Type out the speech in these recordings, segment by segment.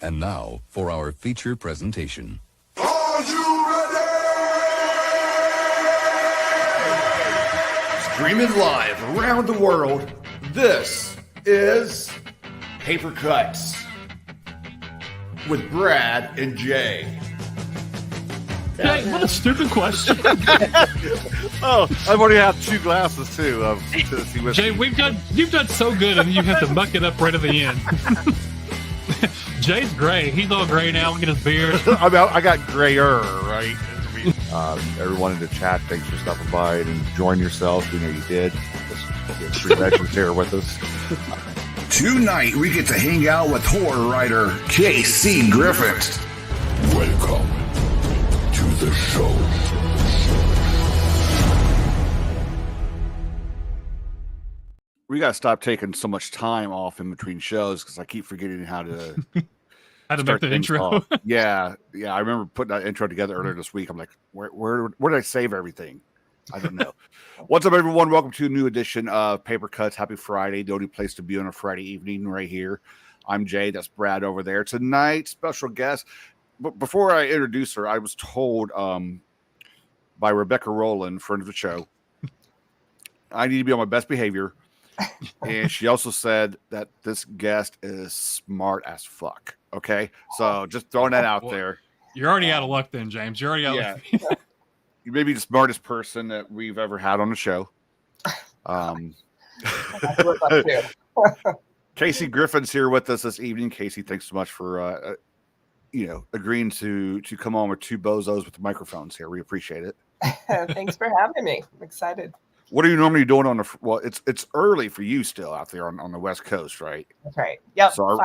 And now for our feature presentation. Are you ready? Streaming live around the world, this is Paper Cuts with Brad and Jay. Hey, what a stupid question. Oh, I've already had 2 glasses too of Tennessee whiskey. Jay, you've done so good, and you have to muck it up right at the end. Jay's gray. He's all gray now. Look at his beard. I got grayer, right? Everyone in the chat, thanks for stopping by and enjoying yourselves. We know you did. Just 3 legends here with us. Tonight, we get to hang out with horror writer KC Grifant. Welcome to the show. We got to stop taking so much time off in between shows because I keep forgetting how to Make the intro. Yeah. I remember putting that intro together earlier this week. I'm like, where did I save everything? I don't know. What's up, everyone? Welcome to a new edition of Paper Cuts. Happy Friday. The only place to be on a Friday evening right here. I'm Jay. That's Brad over there. Tonight, special guest. But before I introduce her, I was told by Rebecca Rowland, friend of the show, I need to be on my best behavior. And she also said that this guest is smart as fuck. Okay, so just throwing that out there. You're already out of luck, then, James. You're already out. Yeah, you may be the smartest person that we've ever had on the show. KC Grifant's here with us this evening. KC, thanks so much for agreeing to come on with 2 bozos with the microphones here. We appreciate it. Thanks for having me. I'm excited. What are you normally doing on the? Well, it's early for you still out there on the West Coast, right? That's right. Yep. So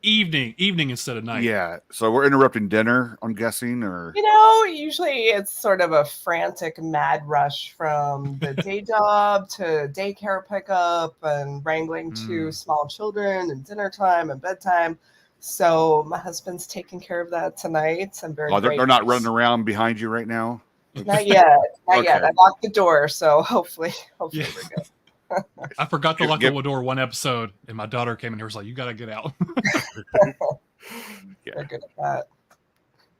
evening instead of night. Yeah. So we're interrupting dinner, I'm guessing, or usually it's sort of a frantic mad rush from the day job to daycare pickup and wrangling 2 small children and dinner time and bedtime. So my husband's taking care of that tonight. I'm very. They're not running around behind you right now. Not yet. Not yet. I locked the door, so hopefully we're good. I forgot to lock the door one episode, and my daughter came in here and was like, "You got to get out." They're good at that.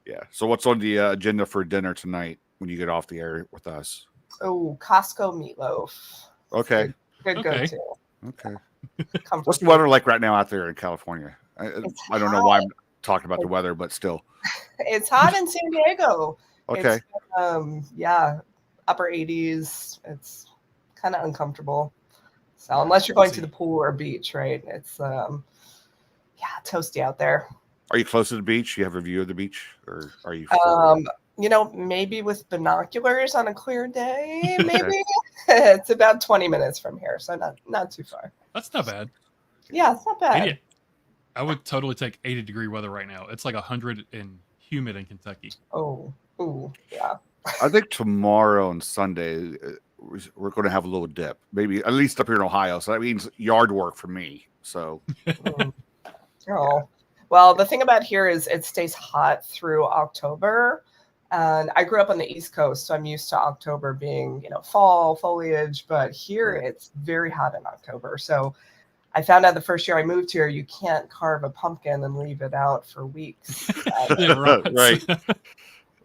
Yeah. So what's on the agenda for dinner tonight when you get off the air with us? Oh, Costco meatloaf. Okay. Good go-to. Okay. What's the weather like right now out there in California? I don't know why I'm talking about the weather, but still. It's hot in San Diego. Okay. It's, upper 80s. It's kind of uncomfortable. So unless you're going to the pool or beach, right? It's toasty out there. Are you close to the beach? You have a view of the beach, or are you? Maybe with binoculars on a clear day. Maybe it's about 20 minutes from here, so not too far. That's not bad. Yeah, it's not bad. I would totally take 80-degree weather right now. It's like 100 and humid in Kentucky. Oh, yeah. I think tomorrow and Sunday we're going to have a little dip, maybe at least up here in Ohio. So that means yard work for me. So, Well, the thing about here is it stays hot through October, and I grew up on the East Coast, so I'm used to October being fall foliage. But here it's very hot in October, so I found out the first year I moved here, you can't carve a pumpkin and leave it out for weeks. Right.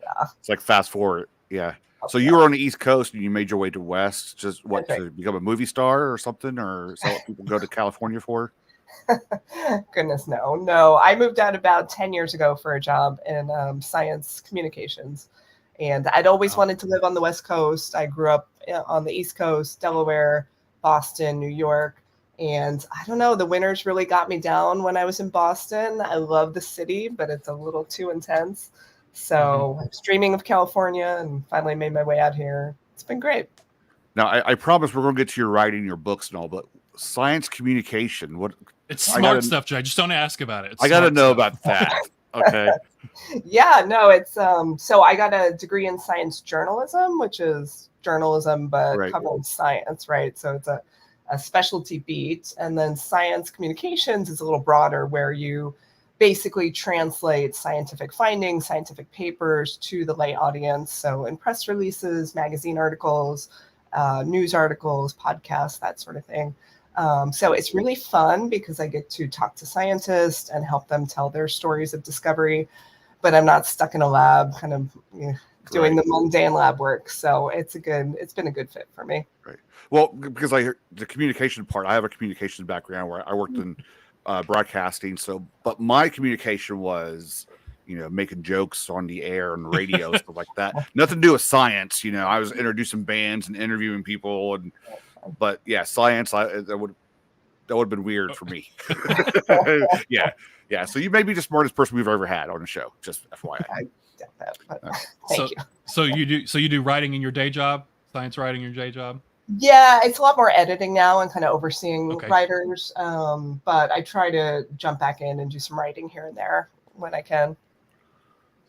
Yeah. It's like fast forward. Yeah. So you were on the East Coast and you made your way to West, just to become a movie star or something, or is that what people go to California for? Goodness, no. I moved out about 10 years ago for a job in science communications. And I'd always wanted to live on the West Coast. I grew up on the East Coast, Delaware, Boston, New York. And I don't know, the winters really got me down when I was in Boston. I love the city, but it's a little too intense. So I was dreaming of California and finally made my way out here. It's been great. Now, I promise we're going to get to your writing, your books and all, but science communication, what? It's smart stuff, Jay. Just don't ask about it. I got to know about that. Okay. Yeah, no, it's so I got a degree in science journalism, which is journalism but covering science, right? So it's a specialty beat. And then science communications is a little broader, where you basically translate scientific findings, scientific papers to the lay audience. So in press releases, magazine articles, news articles, podcasts, that sort of thing. So it's really fun because I get to talk to scientists and help them tell their stories of discovery, but I'm not stuck in a lab kind of doing the mundane lab work. So it's been a good fit for me. Right. Well, because I hear the communication part, I have a communications background where I worked in broadcasting. So, but my communication was, making jokes on the air and radio, stuff like that. Nothing to do with science. I was introducing bands and interviewing people, but yeah, science. That would have been weird for me. Yeah. So you may be the smartest person we've ever had on the show. Just FYI. I get that. Thank you. So you do writing in your day job, science writing in your day job. Yeah, it's a lot more editing now and kind of overseeing writers. But I try to jump back in and do some writing here and there when I can.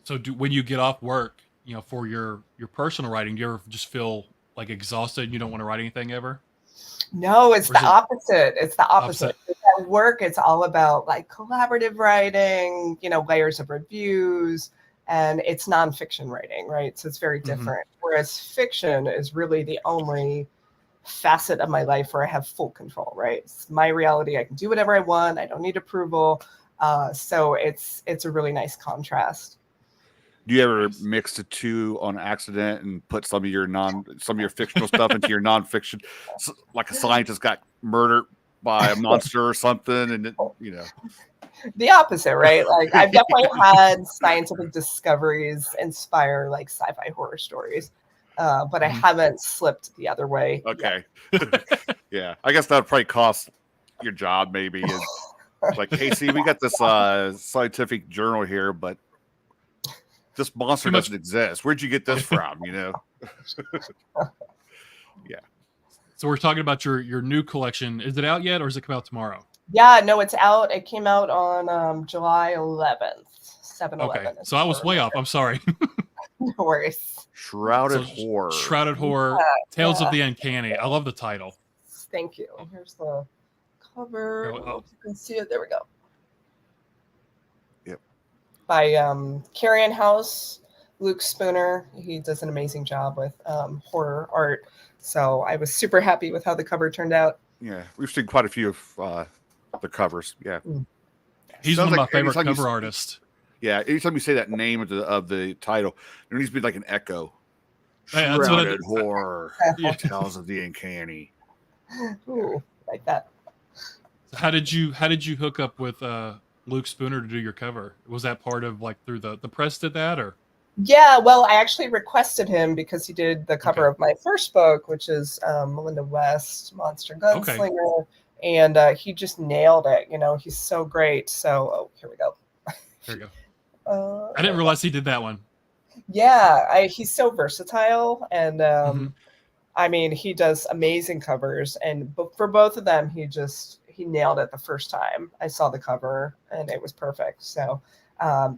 So when you get off work, for your personal writing, do you ever just feel like exhausted and you don't want to write anything ever? No, it's the opposite. It's the opposite. At work, it's all about like collaborative writing, layers of reviews, and it's nonfiction writing, right? So it's very different. Whereas fiction is really the only facet of my life where I have full control, right? It's my reality. I can do whatever I want. I don't need approval. So it's a really nice contrast. Do you ever mix the two on accident and put some of your fictional stuff into your nonfiction? Like a scientist got murdered by a monster or something, and the opposite, right? Like I've definitely had scientific discoveries inspire like sci-fi horror stories, but I haven't slipped the other way. Okay. Yeah, I guess that would probably cost your job. Maybe it's like, KC, we got this scientific journal here, but this monster doesn't exist. Where'd you get this from? Yeah. So we're talking about your new collection. Is it out yet, or is it come out tomorrow? Yeah, no, it's out. It came out on July 11th, 7/11. Okay, so I was way off. I'm sorry. No worries. Shrouded Horror. Shrouded Horror. Tales of the Uncanny. I love the title. Thank you. Here's the cover. You can see it. There we go. Yep. By Carrion House, Luke Spooner. He does an amazing job with horror art. So I was super happy with how the cover turned out. Yeah, we've seen quite a few of the covers. Yeah, he's one of my favorite cover artists. Yeah, anytime you say that name of the title, there needs to be like an echo. Yeah, Shrouded Horror, Tales of the Uncanny. Ooh, like that. So how did you hook up with Luke Spooner to do your cover? Was that part of like through the press did that, or? Yeah, well, I actually requested him because he did the cover of my first book, which is Melinda West, Monster Gunslinger, and he just nailed it. He's so great. So, here we go. There you go. I didn't realize he did that one. Yeah, he's so versatile, and I mean, he does amazing covers. And for both of them, he nailed it the first time I saw the cover, and it was perfect. So,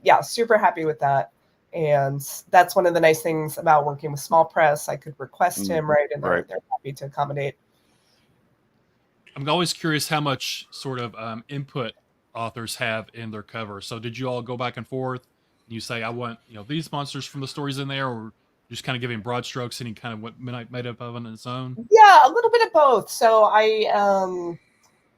yeah, super happy with that. And that's one of the nice things about working with small press. I could request him, right? And they're happy to accommodate. I'm always curious how much sort of input authors have in their cover. So did you all go back and forth? And you say, I want these monsters from the stories in there, or just kind of giving broad strokes and he kind of what made up of on its own? Yeah, a little bit of both. So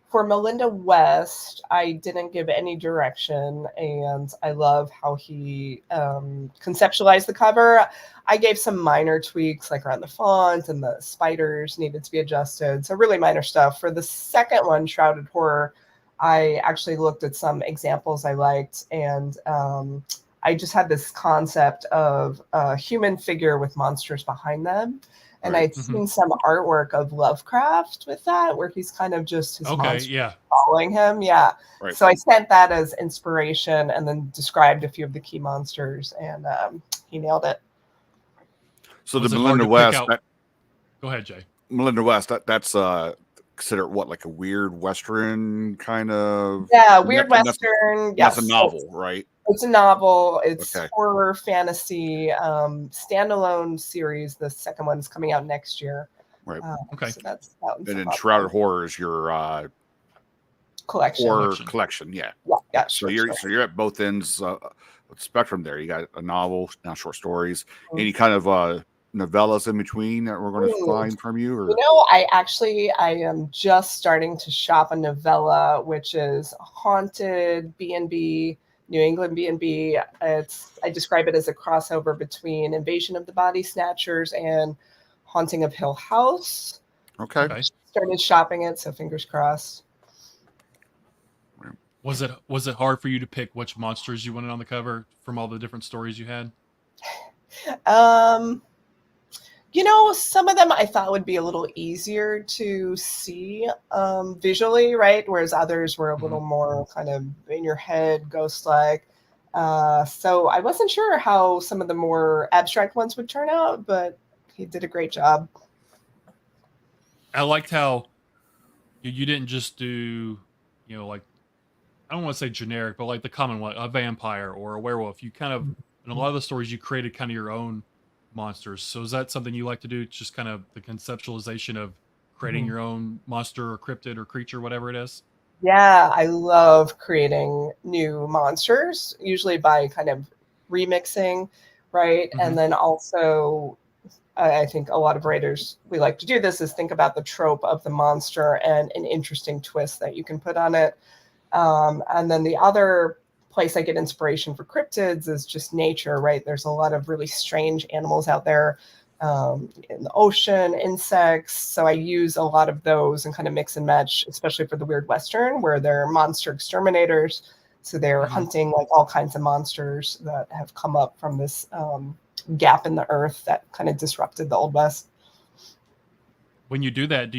for Melinda West, I didn't give any direction, and I love how he conceptualized the cover. I gave some minor tweaks, like around the font and the spiders needed to be adjusted. So really minor stuff. For the second one, Shrouded Horror, I actually looked at some examples I liked, and I just had this concept of a human figure with monsters behind them. And I'd seen some artwork of Lovecraft with that, where he's kind of just his monster following him. Yeah. Right. So I sent that as inspiration and then described a few of the key monsters, and he nailed it. So the Melinda West. Go ahead, Jay. Melinda West, that's considered what, like a weird Western kind of? Yeah, weird Western. That's a novel, right? It's a novel. It's horror, fantasy, standalone series. The second one's coming out next year. Right. So that's and then Shrouded Horror is your collection. Horror collection, yeah. Yeah. So you're at both ends of the spectrum there. You got a novel, now short stories, any kind of novellas in between that we're going to find from you? Or? I am just starting to shop a novella, which is Haunted B&B, New England B&B. I describe it as a crossover between Invasion of the Body Snatchers and Haunting of Hill House. Okay. Started shopping it, so fingers crossed. Was it hard for you to pick which monsters you wanted on the cover from all the different stories you had? Some of them I thought would be a little easier to see visually, right? Whereas others were a little more kind of in your head, ghost-like. So I wasn't sure how some of the more abstract ones would turn out, but he did a great job. I liked how you didn't just do, like, I don't want to say generic, but like the common one, a vampire or a werewolf. You kind of, in a lot of the stories, you created kind of your own monsters. So is that something you like to do? Just kind of the conceptualization of creating your own monster or cryptid or creature, whatever it is? Yeah, I love creating new monsters, usually by kind of remixing, right? And then also, I think a lot of writers, we like to do this, is think about the trope of the monster and an interesting twist that you can put on it. And then the other place I get inspiration for cryptids is just nature, right? There's a lot of really strange animals out there in the ocean, insects. So I use a lot of those and kind of mix and match, especially for the Weird Western, where they're monster exterminators. So they're hunting like all kinds of monsters that have come up from this gap in the earth that kind of disrupted the Old West. When you do that,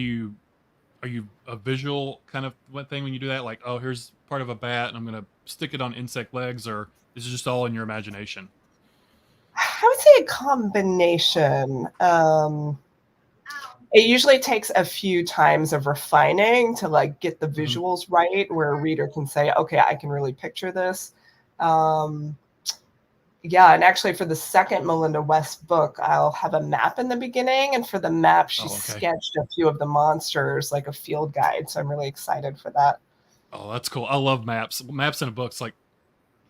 are you a visual kind of thing when you do that? Like, oh, here's part of a bat and I'm going to stick it on insect legs, or is it just all in your imagination? I would say a combination. It usually takes a few times of refining to like get the visuals right, where a reader can say, okay, I can really picture this. Yeah, and actually for the second Melinda West book, I'll have a map in the beginning, and for the map, she sketched a few of the monsters, like a field guide. So I'm really excited for that. Oh, that's cool. I love maps. Maps in a book's like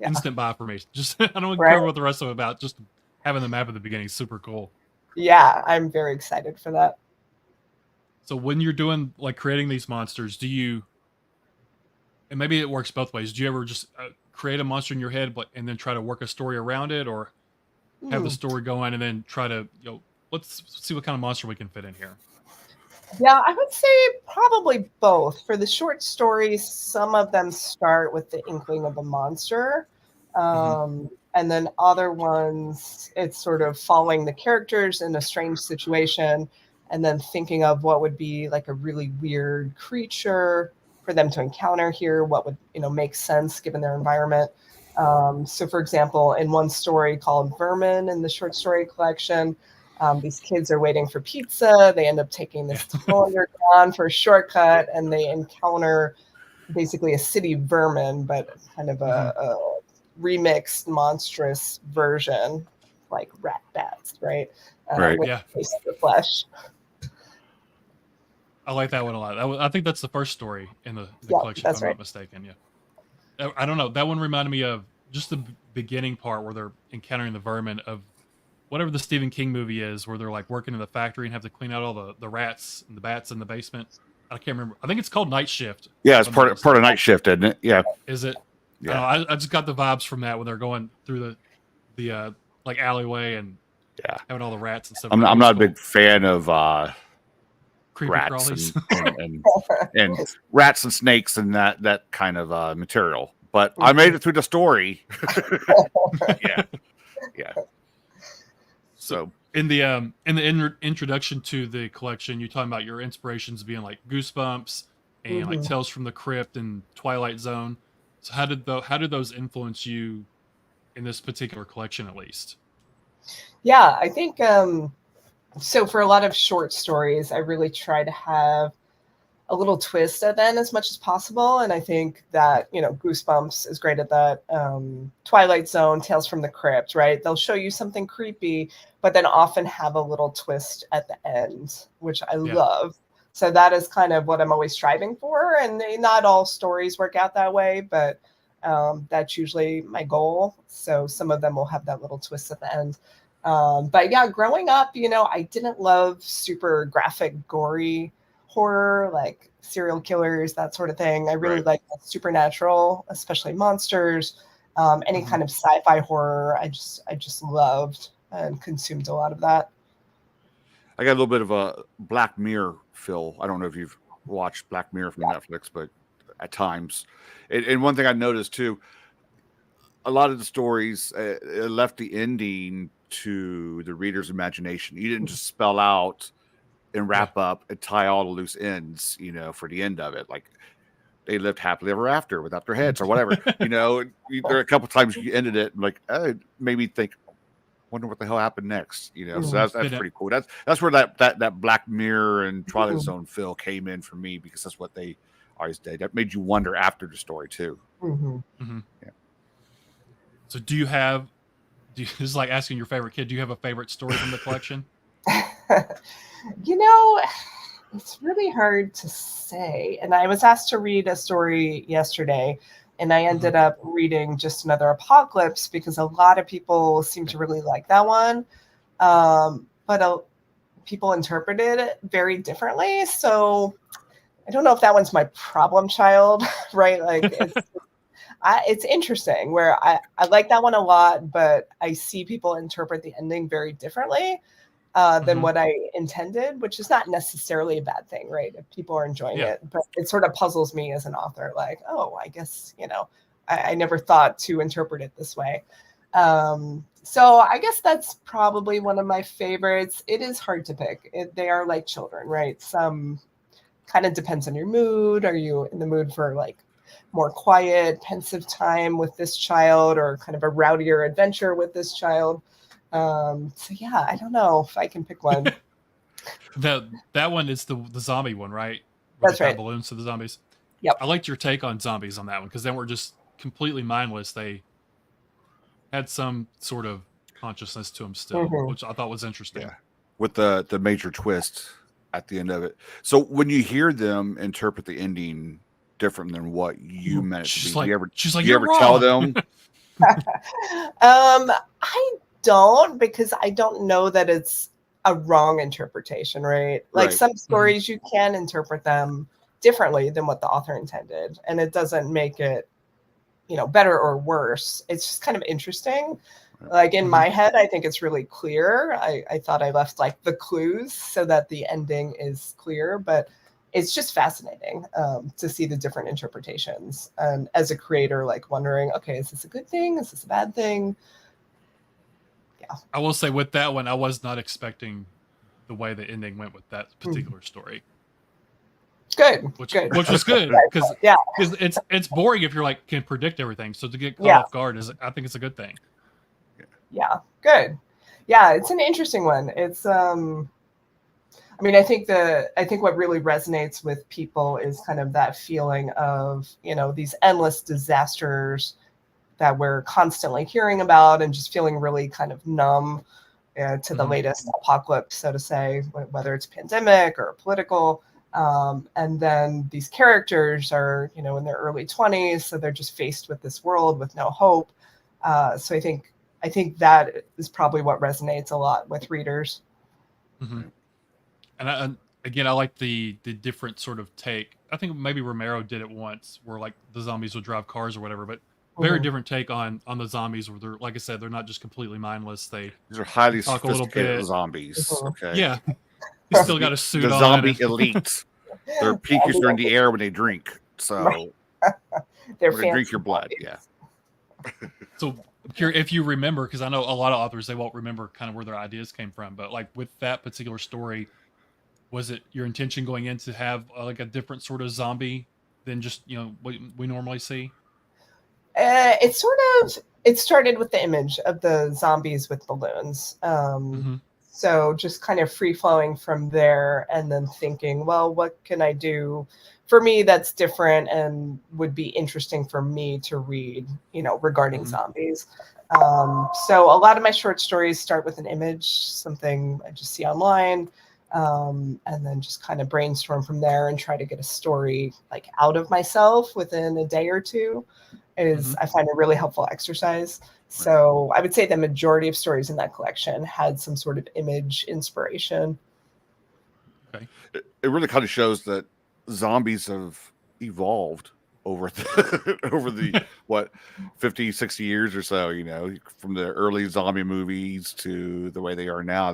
instant buy for me. Just I don't care what the rest of it about. Just having the map at the beginning is super cool. Yeah, I'm very excited for that. So when you're doing like creating these monsters, and maybe it works both ways. Do you ever just create a monster in your head, and then try to work a story around it, or have the story going and then try to, let's see what kind of monster we can fit in here? Yeah, I would say probably both. For the short stories, some of them start with the inkling of a monster. And then other ones, it's sort of following the characters in a strange situation and then thinking of what would be like a really weird creature for them to encounter here, what would make sense given their environment. So for example, in one story called Vermin in the short story collection, these kids are waiting for pizza. They end up taking this tunnel underground for a shortcut, and they encounter basically a city vermin, but kind of a remixed monstrous version, like rat bats, right? With the taste of the flesh. I like that one a lot. I think that's the first story in the collection, if I'm not mistaken. Yeah. I don't know. That one reminded me of just the beginning part where they're encountering the vermin of whatever the Stephen King movie is, where they're like working in the factory and have to clean out all the rats and the bats in the basement. I can't remember. I think it's called Night Shift. Yeah, it's part of Night Shift, isn't it? Yeah. Is it? Yeah. I just got the vibes from that when they're going through the like alleyway and having all the rats and stuff. I'm not a big fan of creepy rats crawlies and rats and snakes and that kind of material. But I made it through the story. Yeah. So in the introduction to the collection, you're talking about your inspirations being like Goosebumps and like Tales from the Crypt and Twilight Zone. So how did those influence you in this particular collection, at least? Yeah, I think so. For a lot of short stories, I really try to have a little twist at the end as much as possible, and I think that Goosebumps is great at that. Twilight Zone, Tales from the Crypt, right? They'll show you something creepy, but then often have a little twist at the end, which I love. So that is kind of what I'm always striving for, and not all stories work out that way, but that's usually my goal. So some of them will have that little twist at the end. But yeah, growing up, I didn't love super graphic, gory horror, like serial killers, that sort of thing. I really Right. like supernatural, especially monsters, any kind of sci-fi horror. I just loved and consumed a lot of that. I got a little bit of a Black Mirror feel. I don't know if you've watched Black Mirror from Netflix, but at times, and one thing I noticed too, a lot of the stories it left the ending to the reader's imagination. You didn't just spell out and wrap up and tie all the loose ends, for the end of it. Like they lived happily ever after without their heads or whatever. There are a couple times you ended it and like, made me think, wonder what the hell happened next. So that's pretty cool. That's where that Black Mirror and Twilight Zone feel came in for me, because that's what they always did. That made you wonder after the story too. Yeah. So this is like asking your favorite kid, do you have a favorite story from the collection? It's really hard to say. And I was asked to read a story yesterday, and I ended up reading Just Another Apocalypse because a lot of people seem to really like that one. But people interpreted it very differently. So I don't know if that one's my problem child, right? Like it's interesting where I like that one a lot, but I see people interpret the ending very differently than what I intended, which is not necessarily a bad thing, right? If people are enjoying it, but it sort of puzzles me as an author, like, oh, I guess, I never thought to interpret it this way. So I guess that's probably one of my favorites. It is hard to pick. They are like children, right? Some kind of depends on your mood. Are you in the mood for like more quiet, pensive time with this child, or kind of a rowdier adventure with this child? So yeah, I don't know if I can pick one. That one is the zombie one, right? That's right. Balloons to the zombies. Yep. I liked your take on zombies on that one, because they weren't just completely mindless. They had some sort of consciousness to them still, which I thought was interesting. Yeah, with the major twist at the end of it. So when you hear them interpret the ending different than what you meant it to be, Like, you ever tell them? I don't, because I don't know that it's a wrong interpretation, right? Like some stories you can interpret them differently than what the author intended, and it doesn't make it, better or worse. It's just kind of interesting. Like in my head, I think it's really clear. I thought I left like the clues so that the ending is clear, but it's just fascinating to see the different interpretations. And as a creator, like wondering, okay, is this a good thing? Is this a bad thing? Yeah. I will say with that one, I was not expecting the way the ending went with that particular story. Which was good, because it's boring if you're like can predict everything. So to get caught off guard I think it's a good thing. Yeah, good. Yeah, it's an interesting one. It's I think what really resonates with people is kind of that feeling of, these endless disasters that we're constantly hearing about, and just feeling really kind of numb to the latest apocalypse, so to say, whether it's pandemic or political. And then these characters are, in their early 20s, so they're just faced with this world with no hope. So I think that is probably what resonates a lot with readers. And again, I like the different sort of take. I think maybe Romero did it once, where like the zombies would drive cars or whatever, but very different take on the zombies, where they're, like I said, they're not just completely mindless. These are highly sophisticated zombies. Okay. Yeah. You still got a suit on. The zombie elite. Their peakers are in the air when they drink. So they're going to drink your blood. Yeah. So if you remember, because I know a lot of authors, they won't remember kind of where their ideas came from, but like with that particular story, was it your intention going in to have like a different sort of zombie than just, what we normally see? It started with the image of the zombies with balloons. So just kind of free flowing from there, and then thinking, well, what can I do for me that's different and would be interesting for me to read, regarding zombies. So a lot of my short stories start with an image, something I just see online, and then just kind of brainstorm from there and try to get a story like out of myself within a day or two. is I find a really helpful exercise. So I would say the majority of stories in that collection had some sort of image inspiration. Okay. It really kind of shows that zombies have evolved over the what 50, 60 years or so, from the early zombie movies to the way they are now.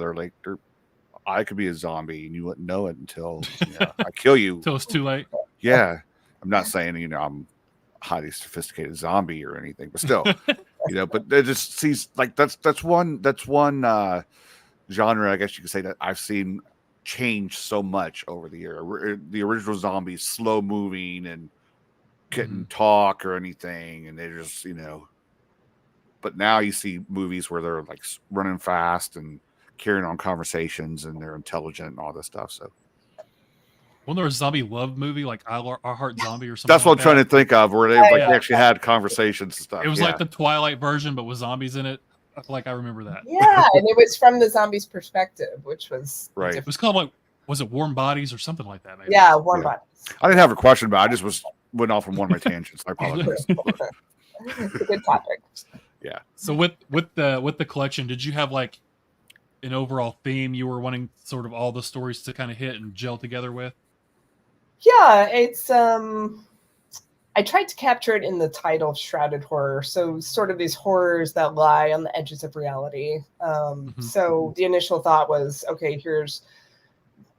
I could be a zombie and you wouldn't know it until I kill you. Till it's too late. Yeah. I'm not saying, I'm a highly sophisticated zombie or anything, but still, but it just sees like that's one genre, I guess you could say, that I've seen change so much over the year. The original zombies, slow moving and couldn't talk or anything, and they just but now you see movies where they're like running fast and carrying on conversations and they're intelligent and all this stuff. So wasn't there a zombie love movie like Our Heart Zombie or something? That's what like I'm trying to think of, where they Yeah, they yeah. actually had conversations and stuff. It was like the Twilight version, but with zombies in it. I feel like I remember that. Yeah, and it was from the zombies' perspective, which was Right. It different. was called was it Warm Bodies or something like that? Maybe. Yeah, warm Yeah. bodies. I didn't have a question, but I just went off on one of my tangents. I apologize. It's a good topic. Yeah. So with the collection, did you have like an overall theme you were wanting sort of all the stories to kind of hit and gel together with? Yeah, it's I tried to capture it in the title, Shrouded Horror. So sort of these horrors that lie on the edges of reality. So the initial thought was, okay, here's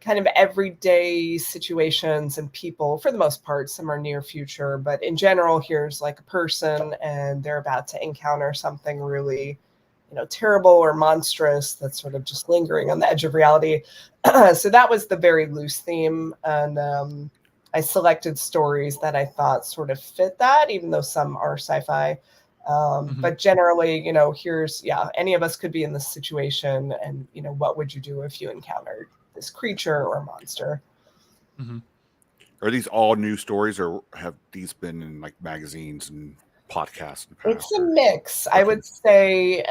kind of everyday situations and people, for the most part. Some are near future, but in general, here's like a person and they're about to encounter something really, terrible or monstrous that's sort of just lingering on the edge of reality. So that was the very loose theme. And I selected stories that I thought sort of fit that, even though some are sci-fi. But generally, here's, any of us could be in this situation. And, what would you do if you encountered this creature or monster? Are these all new stories, or have these been in like magazines and podcasts? It's a mix. I would say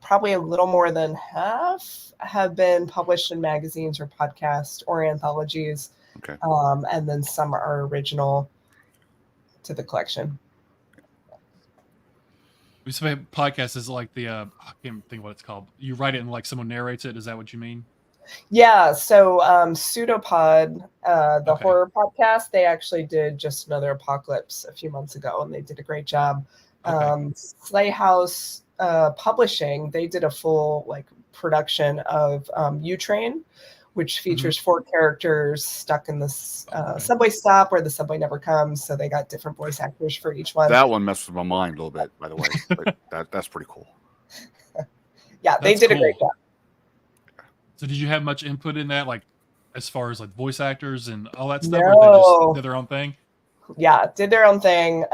probably a little more than half have been published in magazines or podcasts or anthologies. Okay. And then some are original to the collection. We say podcast is like the I can't think what it's called. You write it and like someone narrates it. Is that what you mean? Yeah. So Pseudopod, the Okay. horror podcast, they actually did Just Another Apocalypse a few months ago, and they did a great job. Okay. Slay House Publishing, they did a full production of U-Train, which features 4 characters stuck in this subway stop where the subway never comes. So they got different voice actors for each one. That one messed with my mind a little bit, by the way. But that's pretty cool. Yeah, they That's did a cool. great job. So did you have much input in that, like as far as like voice actors and all that stuff, or they just did their own thing? Yeah, did their own thing.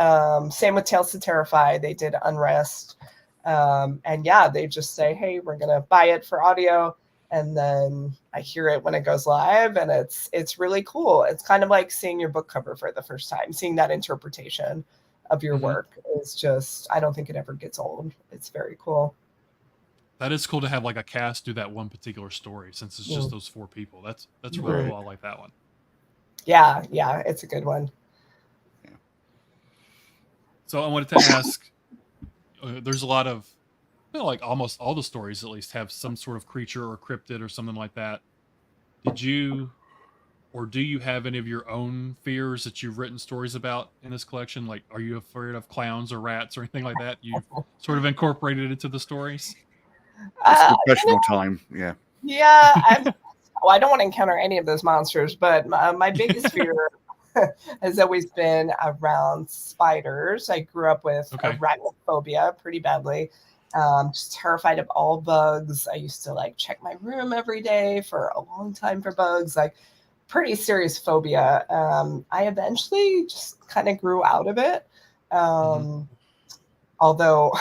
Same with Tales to Terrify. They did Unrest. And yeah, they just say, hey, we're going to buy it for audio. And then I hear it when it goes live, and it's really cool. It's kind of like seeing your book cover for the first time. Seeing that interpretation of your work is just, I don't think it ever gets old. It's very cool. That is cool to have like a cast do that one particular story, since it's just those 4 people. That's really cool. I like that one. Yeah, it's a good one. So I wanted to ask, there's a lot of, like almost all the stories at least have some sort of creature or cryptid or something like that. Did you, or do you have any of your own fears that you've written stories about in this collection? Like, are you afraid of clowns or rats or anything like that? You've sort of incorporated into the stories? It's professional time. Yeah. Yeah, I don't want to encounter any of those monsters, but my biggest fear has always been around spiders. I grew up with arachnophobia pretty badly. Just terrified of all bugs. I used to check my room every day for a long time for bugs, pretty serious phobia. I eventually just kind of grew out of it. Although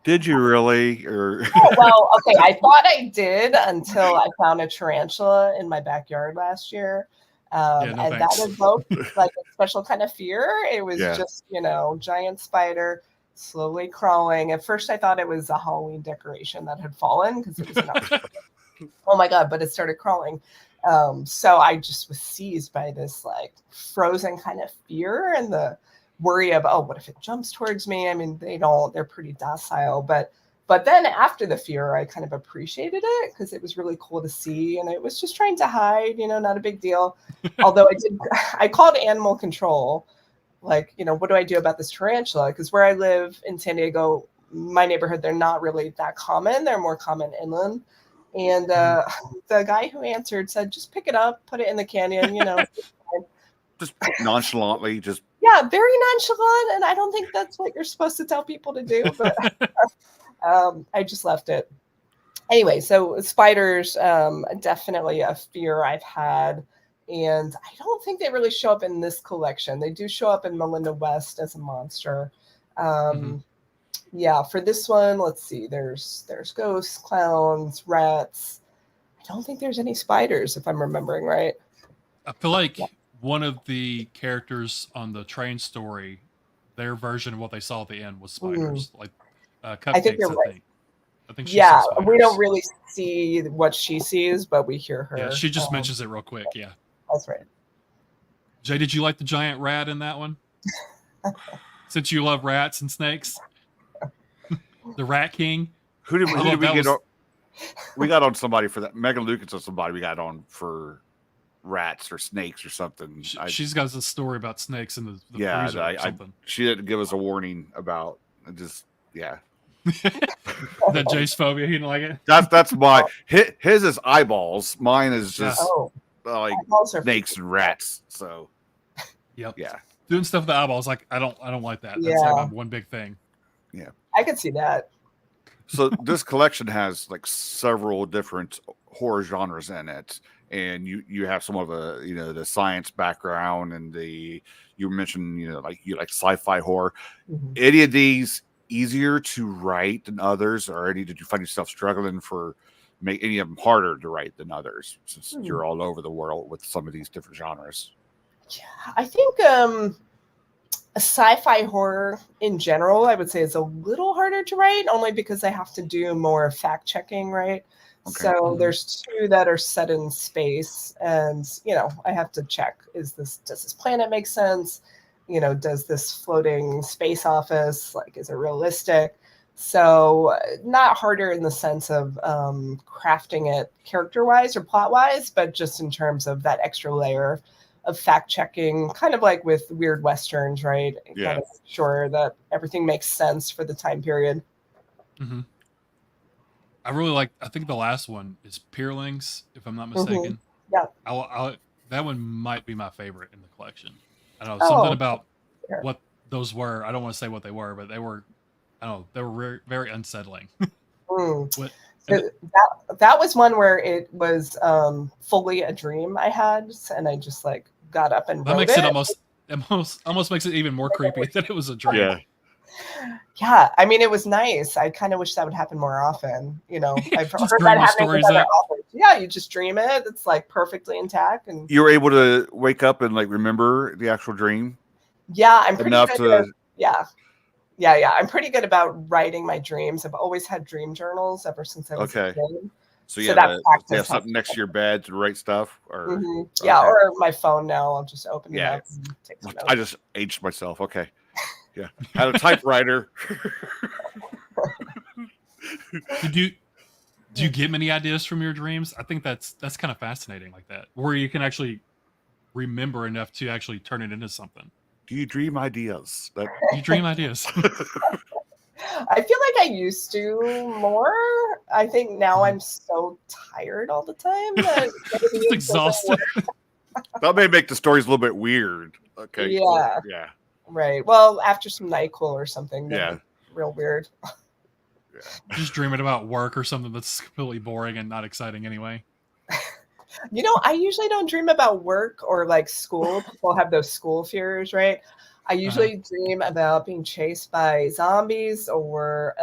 Did you really? Or well, okay, I thought I did until I found a tarantula in my backyard last year. That evoked a special kind of fear. It was just, giant spider slowly crawling. At first I thought it was a Halloween decoration that had fallen because it was not. Oh my God, but it started crawling. So I just was seized by this frozen kind of fear, and the worry of, oh, what if it jumps towards me? I mean, they're pretty docile, but then after the fear, I kind of appreciated it because it was really cool to see, and it was just trying to hide, not a big deal. Although I called animal control, like, what do I do about this tarantula? Because where I live in San Diego, my neighborhood, they're not really that common. They're more common inland. And the guy who answered said, just pick it up, put it in the canyon, Just nonchalantly, just. Yeah, very nonchalant, and I don't think that's what you're supposed to tell people to do, but I just left it. Anyway, so spiders, definitely a fear I've had, and I don't think they really show up in this collection. They do show up in Melinda West as a monster. Yeah, for this one, let's see, there's ghosts, clowns, rats. I don't think there's any spiders, if I'm remembering right. I feel like one of the characters on the train story, their version of what they saw at the end was spiders, like cupcakes. I think you're right. I think she saw spiders. We don't really see what she sees, but we hear her. Yeah, she just mentions it real quick. Yeah, that's right. Jay, did you like the giant rat in that one? Since you love rats and snakes, the Rat King. Who did we get on? We got on somebody for that. Megan Lucas or somebody we got on for rats or snakes or something. She's got a story about snakes in the freezer or something. She didn't give us a warning about just that Jay's phobia. He didn't like it. That's my his is eyeballs. Mine is just like snakes and rats. So yeah, doing stuff with the eyeballs. Like I don't like that. That's like one big thing. Yeah, I could see that. So this collection has like several different horror genres in it. And you have some of the science background and you mentioned like you like sci-fi horror. Any of these easier to write than others, or did you find yourself struggling make any of them harder to write than others since you're all over the world with some of these different genres? Yeah, I think a sci-fi horror in general, I would say, is a little harder to write, only because I have to do more fact checking, right? Okay. So there's two that are set in space, and I have to check: does this planet make sense? Does this floating space office, is it realistic? So not harder in the sense of crafting it character-wise or plot-wise, but just in terms of that extra layer of fact checking, kind of like with weird westerns, right? Yeah. Kind of sure that everything makes sense for the time period. Mm-hmm. I think the last one is Peerlings, if I'm not mistaken. Yeah. That one might be my favorite in the collection. I don't know, something about what those were. I don't want to say what they were, but they were very, very unsettling. That was one where it was fully a dream I had, and I just got up and wrote it almost makes it even more creepy that it was a dream. Yeah, I mean, it was nice. I kind of wish that would happen more often. I've heard that happening with other authors. Yeah, you just dream it. It's perfectly intact, and you were able to wake up and remember the actual dream. Yeah, I'm pretty good. Yeah. I'm pretty good about writing my dreams. I've always had dream journals ever since I was a kid. So you have something next to your bed to write stuff, or or my phone now. I'll just open it up and take some notes. I just aged myself. Okay. Yeah, had a typewriter. Do you get many ideas from your dreams? I think that's kind of fascinating, like that, where you can actually remember enough to actually turn it into something. Do you dream ideas? You dream ideas. I feel like I used to more. I think now I'm so tired all the time that it's exhausted. That may make the stories a little bit weird. Okay. Yeah. Cool. Yeah. Right. Well, after some NyQuil or something. Yeah. Real weird. Just dreaming about work or something that's completely boring and not exciting anyway. I usually don't dream about work or school. People have those school fears, right? I usually dream about being chased by zombies or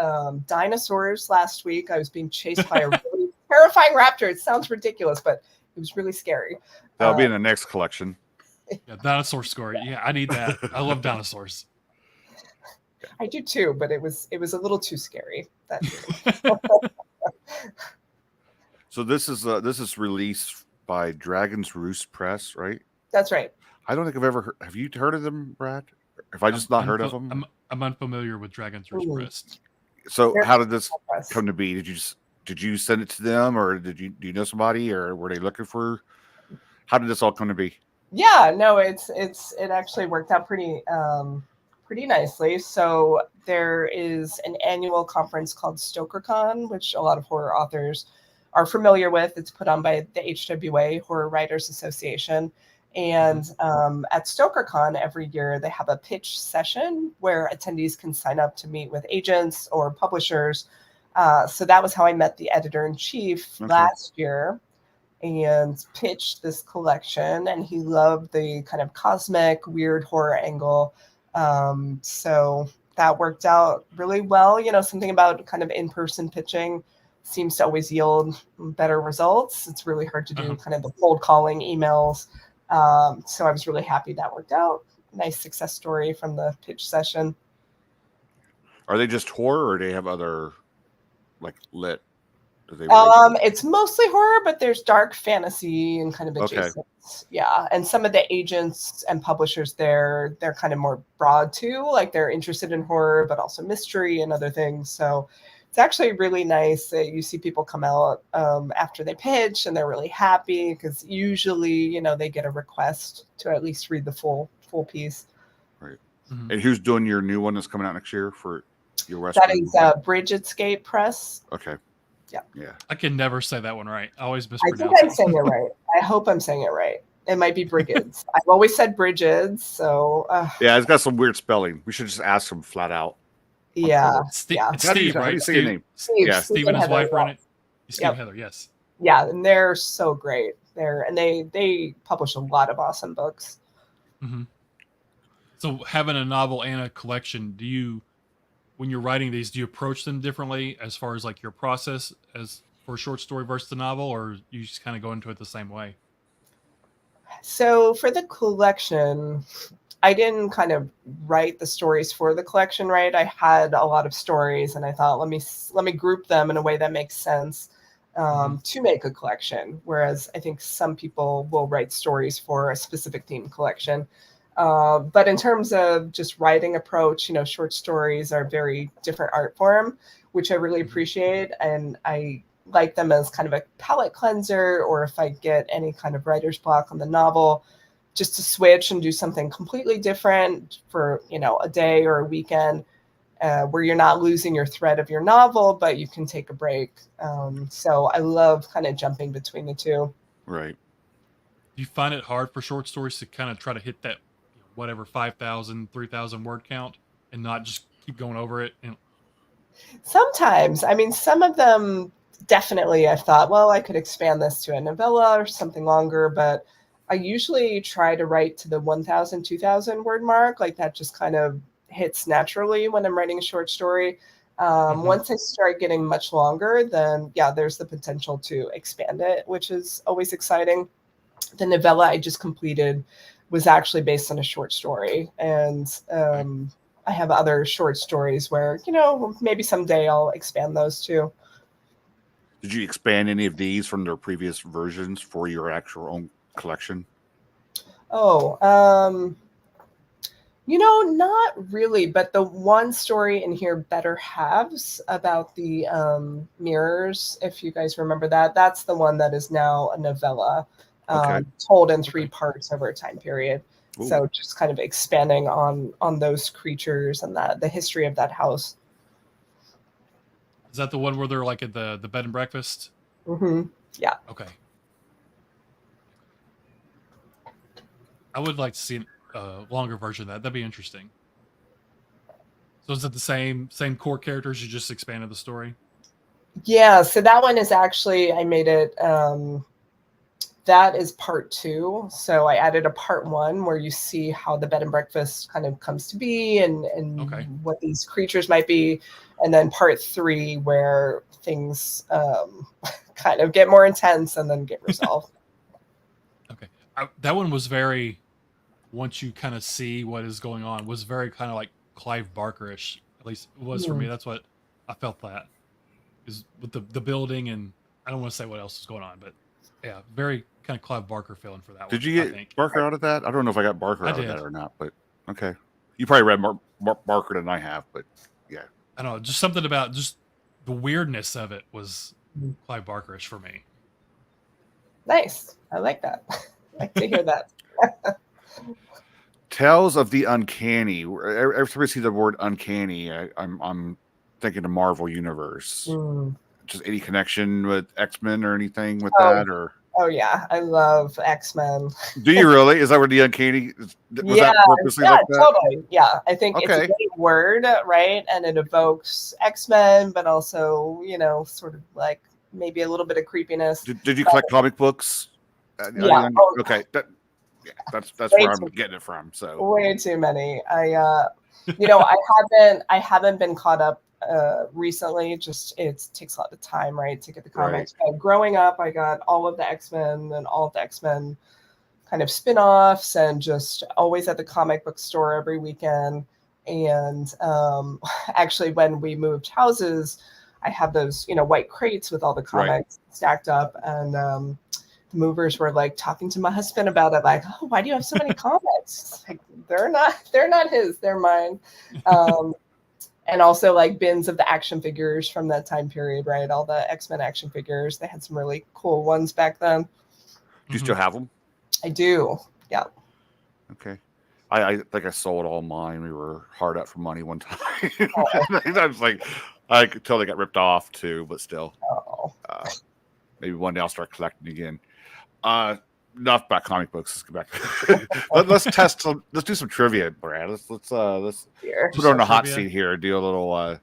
dinosaurs. Last week, I was being chased by a really terrifying raptor. It sounds ridiculous, but it was really scary. That'll be in the next collection. Yeah, dinosaur story. Yeah, I need that. I love dinosaurs. I do too, but it was a little too scary. So this is released by Dragon's Roost Press, right? That's right. I don't think I've ever heard. Have you heard of them, Brad? Have I just not heard of them? I'm unfamiliar with Dragon's Wrist. So They're how did this press. come to be? Did you send it to them, or do you know somebody, or were they looking for? How did this all come to be? Yeah, no, it actually worked out pretty nicely. So there is an annual conference called StokerCon, which a lot of horror authors are familiar with. It's put on by the HWA, Horror Writers Association. And at StokerCon every year, they have a pitch session where attendees can sign up to meet with agents or publishers. So that was how I met the editor-in-chief last year and pitched this collection. And he loved the kind of cosmic, weird horror angle. So that worked out really well. You know, something about kind of in-person pitching seems to always yield better results. It's really hard to do kind of the cold calling emails. So I was really happy that worked out. Nice success story from the pitch session. Are they just horror, or do they have other like lit? Do they It's mostly horror, but there's dark fantasy and kind of adjacent. Okay. Yeah, and some of the agents and publishers there, they're kind of more broad too. Like they're interested in horror, but also mystery and other things. So it's actually really nice that you see people come out after they pitch and they're really happy because usually, you know, they get a request to at least read the full piece. Right. Mm-hmm. And who's doing your new one that's coming out next year for your West? That is Bridgetscape Press. Okay. Yeah. I can never say that one right. I always mispronounce it. I think I'm saying it right. I hope I'm saying it right. It might be Brigids. I've always said Bridgets, so yeah, it's got some weird spelling. We should just ask him flat out. Yeah. It's Steve, right? How do you say your name? Steve, yeah, Steve and his wife are in it. Steve and Heather, yes. Yeah, and they're so great. They publish a lot of awesome books. Mm-hmm. So having a novel and a collection, when you're writing these, do you approach them differently as far as like your process as for a short story versus the novel, or you just kind of go into it the same way? So for the collection, I didn't kind of write the stories for the collection, right? I had a lot of stories and I thought, let me group them in a way that makes sense to make a collection. Whereas I think some people will write stories for a specific theme collection. But in terms of just writing approach, you know, short stories are a very different art form, which I really appreciate. And I like them as kind of a palate cleanser, or if I get any kind of writer's block on the novel, just to switch and do something completely different for, you know, a day or a weekend where you're not losing your thread of your novel, but you can take a break. So I love kind of jumping between the two. Right. Do you find it hard for short stories to kind of try to hit that, whatever, 5,000, 3,000 word count and not just keep going over it? Sometimes. I mean, some of them definitely I've thought, well, I could expand this to a novella or something longer, but I usually try to write to the 1,000, 2,000 word mark. Like that just kind of hits naturally when I'm writing a short story. Once I start getting much longer, then yeah, there's the potential to expand it, which is always exciting. The novella I just completed was actually based on a short story. And I have other short stories where, you know, maybe someday I'll expand those too. Did you expand any of these from their previous versions for your actual own collection? You know, not really, but the one story in here, Better Halves, about the mirrors, if you guys remember that, that's the one that is now a novella told in 3 parts over a time period. Ooh. So just kind of expanding on those creatures and the history of that house. Is that the one where they're like at the bed and breakfast? Mm-hmm. Yeah. Okay. I would like to see a longer version of that. That'd be interesting. So is it the same core characters? You just expanded the story? Yeah. So that one is actually, I made it, that is part 2. So I added a part 1 where you see how the bed and breakfast kind of comes to be and what these creatures might be. And then part 3 where things kind of get more intense and then get resolved. Okay. That one was very, once you kind of see what is going on, was very kind of like Clive Barker-ish. At least it was for me. That's what I felt that. Is with the building, and I don't want to say what else is going on, but yeah, very kind of Clive Barker feeling for that one. Did you get Barker out of that? I don't know if I got Barker out of that or not, but okay. You probably read more Barker than I have, but yeah. I don't know, just something about just the weirdness of it was Clive Barkerish for me. Nice. I like that. I like to hear that. Tales of the Uncanny. Every time I see the word uncanny, I'm thinking the Marvel Universe. Just any connection with X-Men or anything with that? Or oh yeah, I love X-Men. do you really? Is that where the uncanny was? Yeah, that purposely like that? totally. Yeah, I think it's a great word, right? And it evokes X-Men, but also, you know, sort of like maybe a little bit of creepiness. Did you collect comic books? Yeah. Okay. That's where I'm getting it from. So way too many. I haven't been caught up recently. Just it takes a lot of time, right, to get the comics. Right. But growing up, I got all of the X-Men and all of the X-Men kind of spin-offs, and just always at the comic book store every weekend. And actually, when we moved houses, I have those, you know, white crates with all the comics stacked up, and the movers were like talking to my husband about it, like, "Oh, why do you have so many comics?" Like, they're not his, they're mine. And also like bins of the action figures from that time period, right? All the X-Men action figures. They had some really cool ones back then. Do you still have them? I do. Yeah. Okay. I think I sold all mine. We were hard up for money one time. I was like, I could tell they got ripped off too, but still. Maybe one day I'll start collecting again. Enough about comic books. Let's go back. Let's test some. Let's do some trivia, Brad. Let's put on the hot seat here and do a little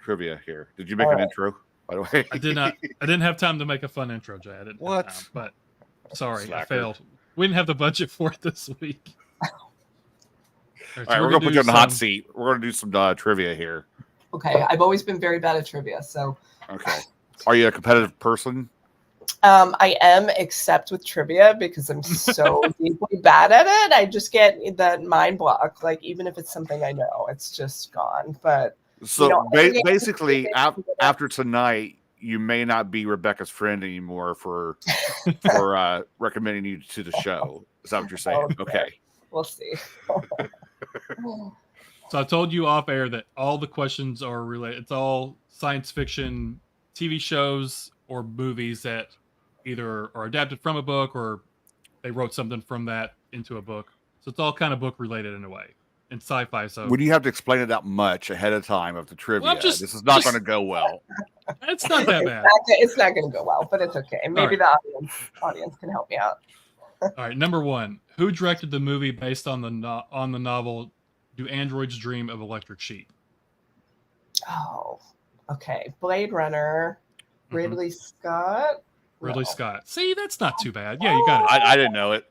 trivia here. Did you make an intro, by the way? I did not. I didn't have time to make a fun intro, Jay. I didn't have time, but sorry, Slacker. I failed. We didn't have the budget for it this week. All right, we're gonna put you on the hot seat. We're gonna do some trivia here. Okay, I've always been very bad at trivia, so. Okay. Are you a competitive person? I am, except with trivia, because I'm so deeply bad at it. I just get that mind block. Like, even if it's something I know, it's just gone. But so, you know, basically, after tonight, you may not be Rebecca's friend anymore for recommending you to the show. Is that what you're saying? Okay. We'll see. So I told you off air that all the questions are related. It's all science fiction TV shows or movies that either are adapted from a book or they wrote something from that into a book. So it's all kind of book related in a way, and sci-fi. So when you have to explain it that much ahead of time of the trivia, well, this is not going to go well. It's not that bad. It's not going to go well, but it's okay. Maybe the audience can help me out. All right, number one. Who directed the movie based on the novel Do Androids Dream of Electric Sheep? Oh, okay. Blade Runner, Ridley Scott. Ridley Scott. See, that's not too bad. Yeah, you got it. I didn't know it.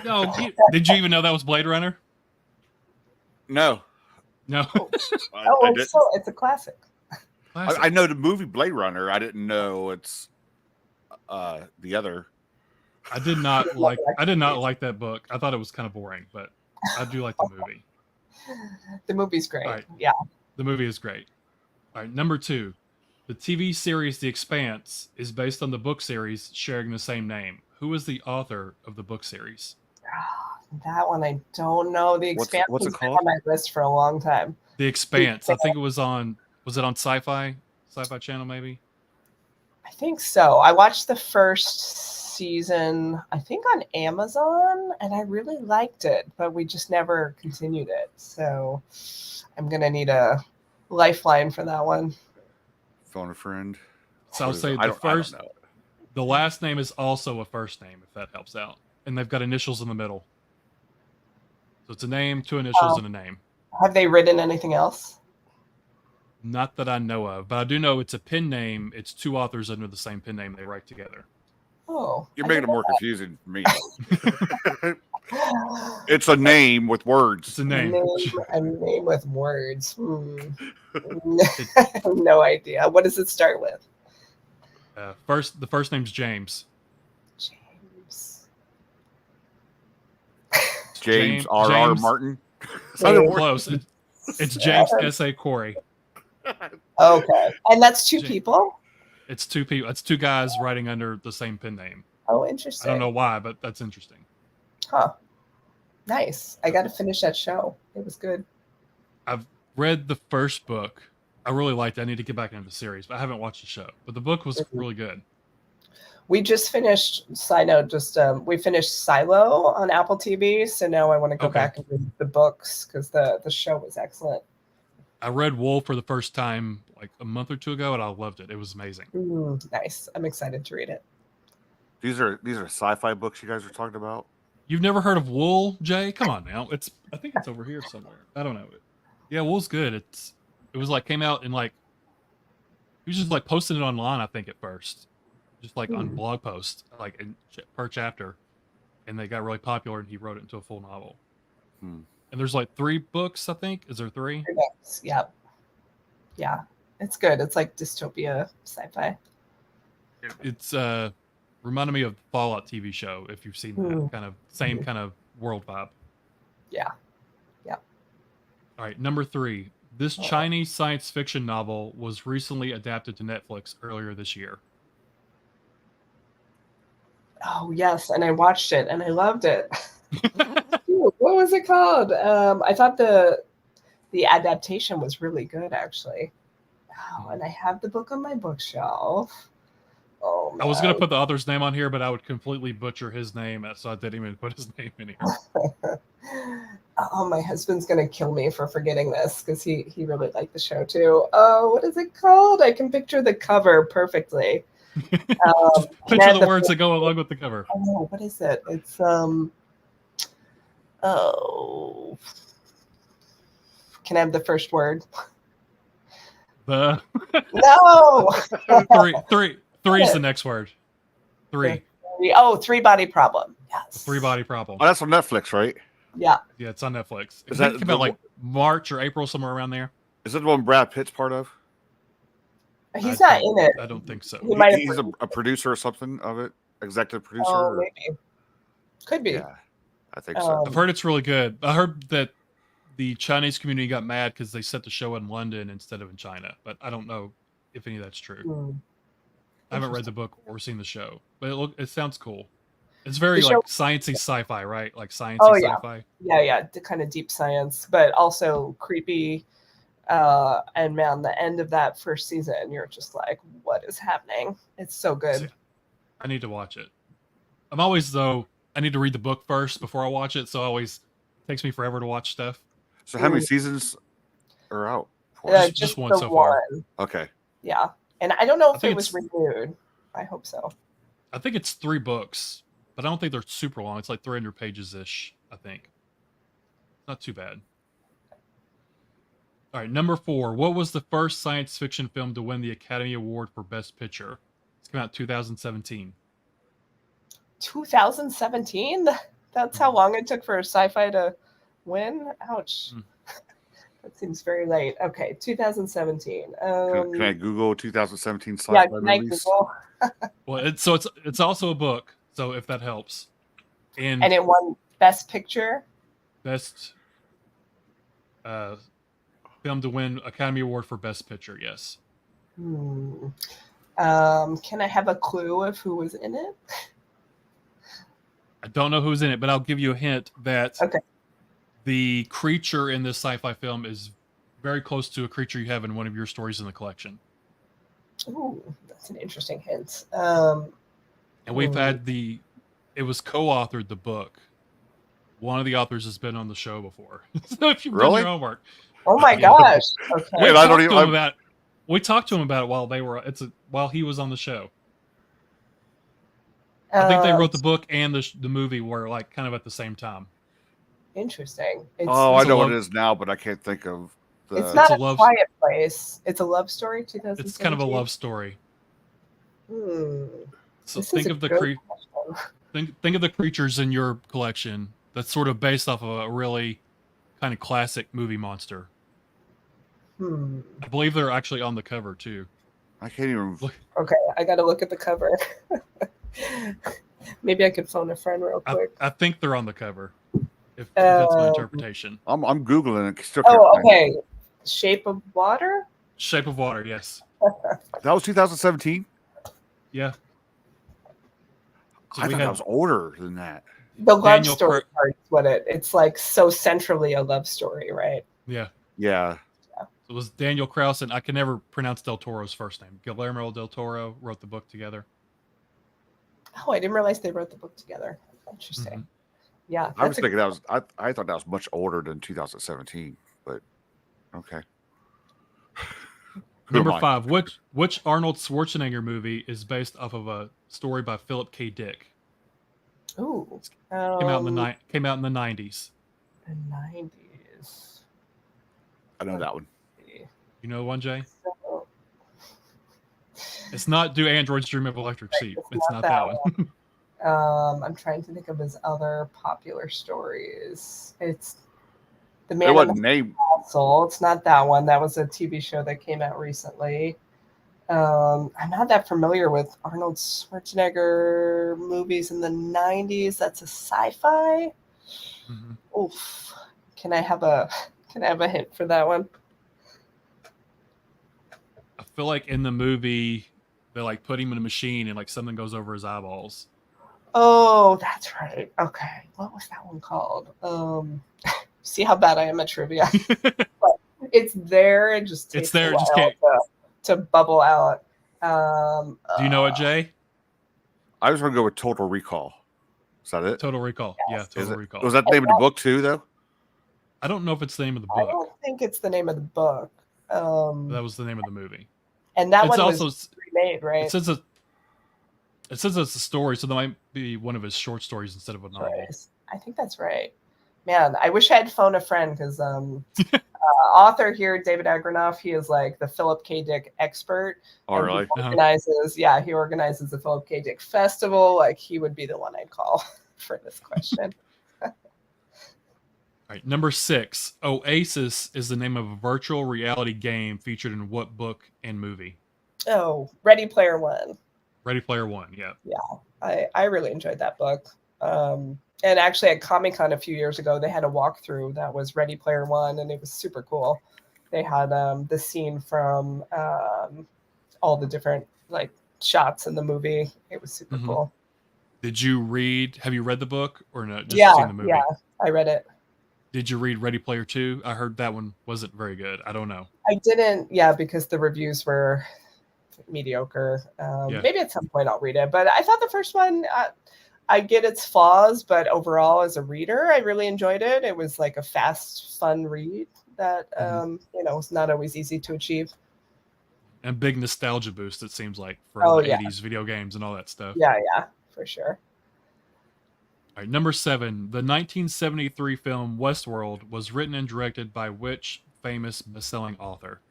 No, did you even know that was Blade Runner? No. It's a classic. I know the movie Blade Runner. I didn't know it's the other. I did not like that book. I thought it was kind of boring, but I do like the movie. The movie's great. Right. Yeah. The movie is great. All right, number two. The TV series The Expanse is based on the book series sharing the same name. Who is the author of the book series? That one I don't know. The Expanse what's it called? On my list for a long time. The Expanse. I think it was on. Was it on Sci-Fi Channel? Maybe. I think so. I watched the first season, I think on Amazon, and I really liked it, but we just never continued it. So I'm gonna need a lifeline for that one. Phone a friend. So I'll say the last name is also a first name, if that helps out. And they've got initials in the middle. So it's a name, two initials, and a name. Have they written anything else? Not that I know of, but I do know it's a pen name. It's two authors under the same pen name they write together. Oh. You're making it more confusing for me. It's a name with words. It's a name. A name with words. I have no idea. What does it start with? The first name's James. James R.R. Martin. Close. It's James S.A. Corey. Okay. And that's two people? It's two people. It's two guys writing under the same pen name. Oh, interesting. I don't know why, but that's interesting. Huh. Nice. I got to finish that show. It was good. I've read the first book. I really liked it. I need to get back into the series, but I haven't watched the show. But the book was really good. We just finished, side note, we finished Silo on Apple TV. So now I want to go back and read the books because the show was excellent. I read Wool for the first time like a month or two ago, and I loved it. It was amazing. Nice. I'm excited to read it. These are sci-fi books you guys are talking about. You've never heard of Wool, Jay? Come on now. I think it's over here somewhere. I don't know. Yeah, Wool's good. It was like came out in like he was just like posting it online, I think, at first. Just like on blog posts, like per chapter. And they got really popular and he wrote it into a full novel. And there's like 3 books, I think. Is there 3? 3 books. Yep. Yeah. It's good. It's like dystopia sci-fi. It's reminded me of the Fallout TV show, if you've seen that kind of same kind of world vibe. Yeah. Yeah. All right, number 3. This Chinese science fiction novel was recently adapted to Netflix earlier this year. Oh yes, and I watched it and I loved it. What was it called? I thought the adaptation was really good, actually. Oh, and I have the book on my bookshelf. Oh, man. I was gonna put the author's name on here, but I would completely butcher his name, so I didn't even put his name in here. Oh, my husband's gonna kill me for forgetting this because he really liked the show too. Oh, what is it called? I can picture the cover perfectly. Picture the words that go along with the cover. Oh, what is it? It's oh, can I have the first word? The No. three is the next word. 3. Oh, 3 Body Problem. Yes. 3 Body Problem. Oh, that's on Netflix, right? Yeah. Yeah, it's on Netflix. Is It that came out like March or April, somewhere around there. Is that the one Brad Pitt's part of? He's not in it. I don't think so. He's a producer or something of it, executive producer. Oh, maybe. Could be. Yeah, I think so. I've heard it's really good. I heard that the Chinese community got mad because they set the show in London instead of in China, but I don't know if any of that's true. I haven't read the book or seen the show, but it sounds cool. It's very like sciencey sci-fi, right? Like sciencey sci-fi. Yeah, the kind of deep science, but also creepy. And man, the end of that first season, you're just like, what is happening? It's so good. I need to watch it. I need to read the book first before I watch it, so it always takes me forever to watch stuff. So how many seasons are out? Just one so far. Okay. Yeah. And I don't know if it was renewed. I hope so. I think it's 3 books, but I don't think they're super long. It's like 300 pages-ish, I think. Not too bad. All right, number 4. What was the first science fiction film to win the Academy Award for Best Picture? It's come out in 2017. 2017? That's how long it took for a sci-fi to win? Ouch. That seems very late. Okay, 2017. Can I Google 2017 sci-fi movies? Well, it's also a book, so if that helps. And it won Best Picture? Best film to win Academy Award for Best Picture, yes. Can I have a clue of who was in it? I don't know who's in it, but I'll give you a hint that the creature in this sci-fi film is very close to a creature you have in one of your stories in the collection. Ooh, that's an interesting hint. And we've had it was co-authored, the book. One of the authors has been on the show before. So if you've done your homework. Oh my gosh. Okay. Wait, I don't even. We talked to him about it while he was on the show. I think they wrote the book and the movie were like kind of at the same time. Interesting. I know what it is now, but I can't think of the. It's not a Quiet Place. It's a love story. 2017. It's kind of a love story. So think of the think of the creatures in your collection that's sort of based off of a really kind of classic movie monster. I believe they're actually on the cover too. I can't even. Okay, I got to look at the cover. Maybe I could phone a friend real quick. I think they're on the cover. If that's my interpretation. I'm googling it. Still okay. Shape of Water. Shape of Water. Yes. That was 2017. Yeah. So I thought that was older than that. The love Daniel story Cra- part is what it's like so centrally a love story, right? Yeah. Yeah. It was Daniel Krause, and I can never pronounce Del Toro's first name. Guillermo del Toro wrote the book together. Oh, I didn't realize they wrote the book together. Interesting. Mhm. Yeah. I was thinking that was I thought that was much older than 2017, but okay. Who Number am I? 5. Which Arnold Schwarzenegger movie is based off of a story by Philip K. Dick? Ooh. Came out in the 90s. The 90s. I know that one. You know one, Jay? So, It's not Do Androids Dream of Electric Sheep. It's not that one. I'm trying to think of his other popular stories. It's The It Man in wasn't the named. Castle. It's not that one. That was a TV show that came out recently. I'm not that familiar with Arnold Schwarzenegger movies in the 90s. That's a sci-fi. Mhm. Oof. Can I have a hint for that one? I feel like in the movie, they like put him in a machine and like something goes over his eyeballs. Oh, that's right. Okay. What was that one called? See how bad I am at trivia. It's there. It just takes It's there. a It just while can't. to bubble out. Do you know it, Jay? I was going to go with Total Recall. Is that it? Total Recall. Yes. Yeah, Is Total it? Recall. Was that the name of the book too, though? I don't know if it's the name of the I book. don't think it's the name of the book. That was the name of the movie. And that It's one also was remade, right? it says it's a story, so that might be one of his short stories instead of a novel. I think that's right. Man, I wish I had phoned a friend because author here, David Agronoff, he is like the Philip K. Dick expert. Oh, and really? He organizes the Philip K. Dick Festival. Like he would be the one I'd call for this question. All right, number 6. Oasis is the name of a virtual reality game featured in what book and movie? Oh, Ready Player One. Ready Player One. Yeah. I really enjoyed that book. And actually at Comic-Con a few years ago, they had a walkthrough that was Ready Player One, and it was super cool. They had the scene from all the different like shots in the movie. It was super cool. Have you read the book or not? Just Yeah, seen the movie? yeah, I read it. Did you read Ready Player 2? I heard that one wasn't very good. I don't know. I didn't, because the reviews were mediocre. Maybe at some point I'll read it, but I thought the first one, I get its flaws, but overall as a reader, I really enjoyed it. It was like a fast, fun read that, was not always easy to achieve. And big nostalgia boost, it seems like, for 80s video games and all that stuff. Yeah, for sure. All right, number 7. The 1973 film Westworld was written and directed by which famous best-selling author?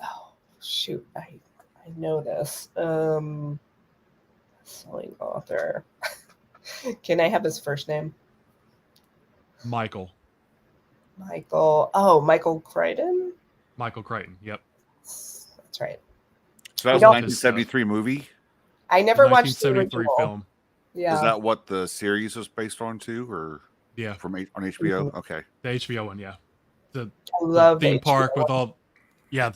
Oh, shoot. I know this. Best-selling author. Can I have his first name? Michael. Oh, Michael Crichton? Michael Crichton, yep. That's right. So that was a 1973 movie? I never watched the 1973 original film. Yeah. Is that what the series was based on too, or Yeah, on HBO? Okay, the HBO one, yeah. I love theme HBO. park with all. Yeah,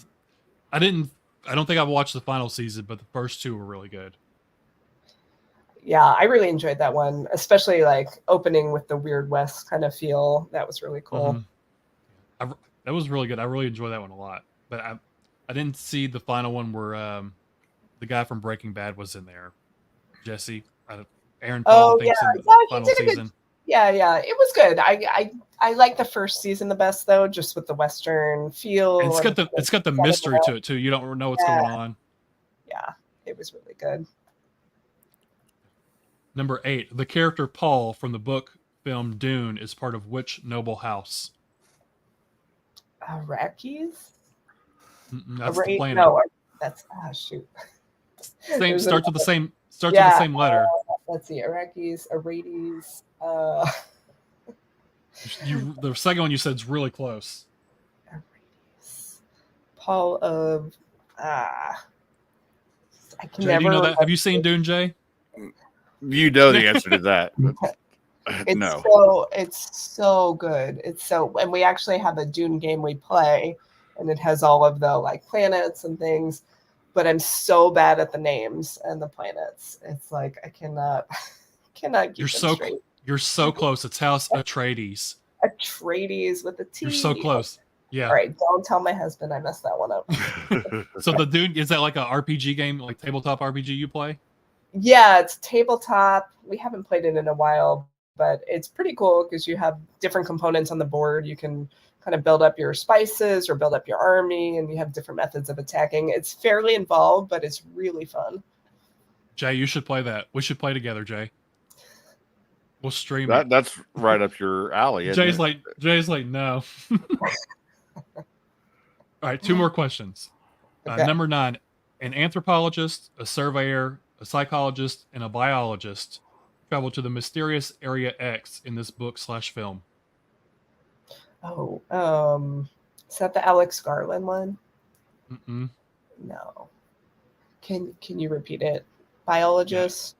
I don't think I've watched the final season, but the first 2 were really good. Yeah, I really enjoyed that one, especially like opening with the Weird West kind of feel. That was really cool. That was really good. I really enjoyed that one a lot. But I didn't see the final one where the guy from Breaking Bad was in there. Jesse, Aaron Paul thinks in the final season. Yeah, it was good. I like the first season the best though, just with the Western feel. And it's got the mystery to it too. You don't know what's going on. Yeah, it was really good. Number 8. The character Paul from the book film Dune is part of which noble house? Iraqis? That's the planet. No, that's shoot. Starts with the same letter. Let's see, Iraqis, Iraqis. The second one you said is really close. Paul of I can Jay, never. do you know that? Have you seen Dune, Jay? you know the answer to that. It's so good. And we actually have a Dune game we play, and it has all of the like planets and things. But I'm so bad at the names and the planets. It's like I cannot cannot keep You're them so straight. you're so close. It's House Atreides. Atreides with a T. You're so close. Yeah. All right, don't tell my husband I messed that one up. So the dude, is that like a RPG game, like tabletop RPG you play? Yeah, it's tabletop. We haven't played it in a while, but it's pretty cool because you have different components on the board. You can kind of build up your spices or build up your army, and you have different methods of attacking. It's fairly involved, but it's really fun. Jay, you should play that. We should play together, Jay. We'll stream it. That's right up your alley. Isn't Jay's it? like, no. All right, 2 more questions. Okay. Number 9, an anthropologist, a surveyor, a psychologist, and a biologist travel to the mysterious Area X in this book/film. Oh, is that the Alex Garland one? Mm-mm. No. Can you repeat it? Biologist.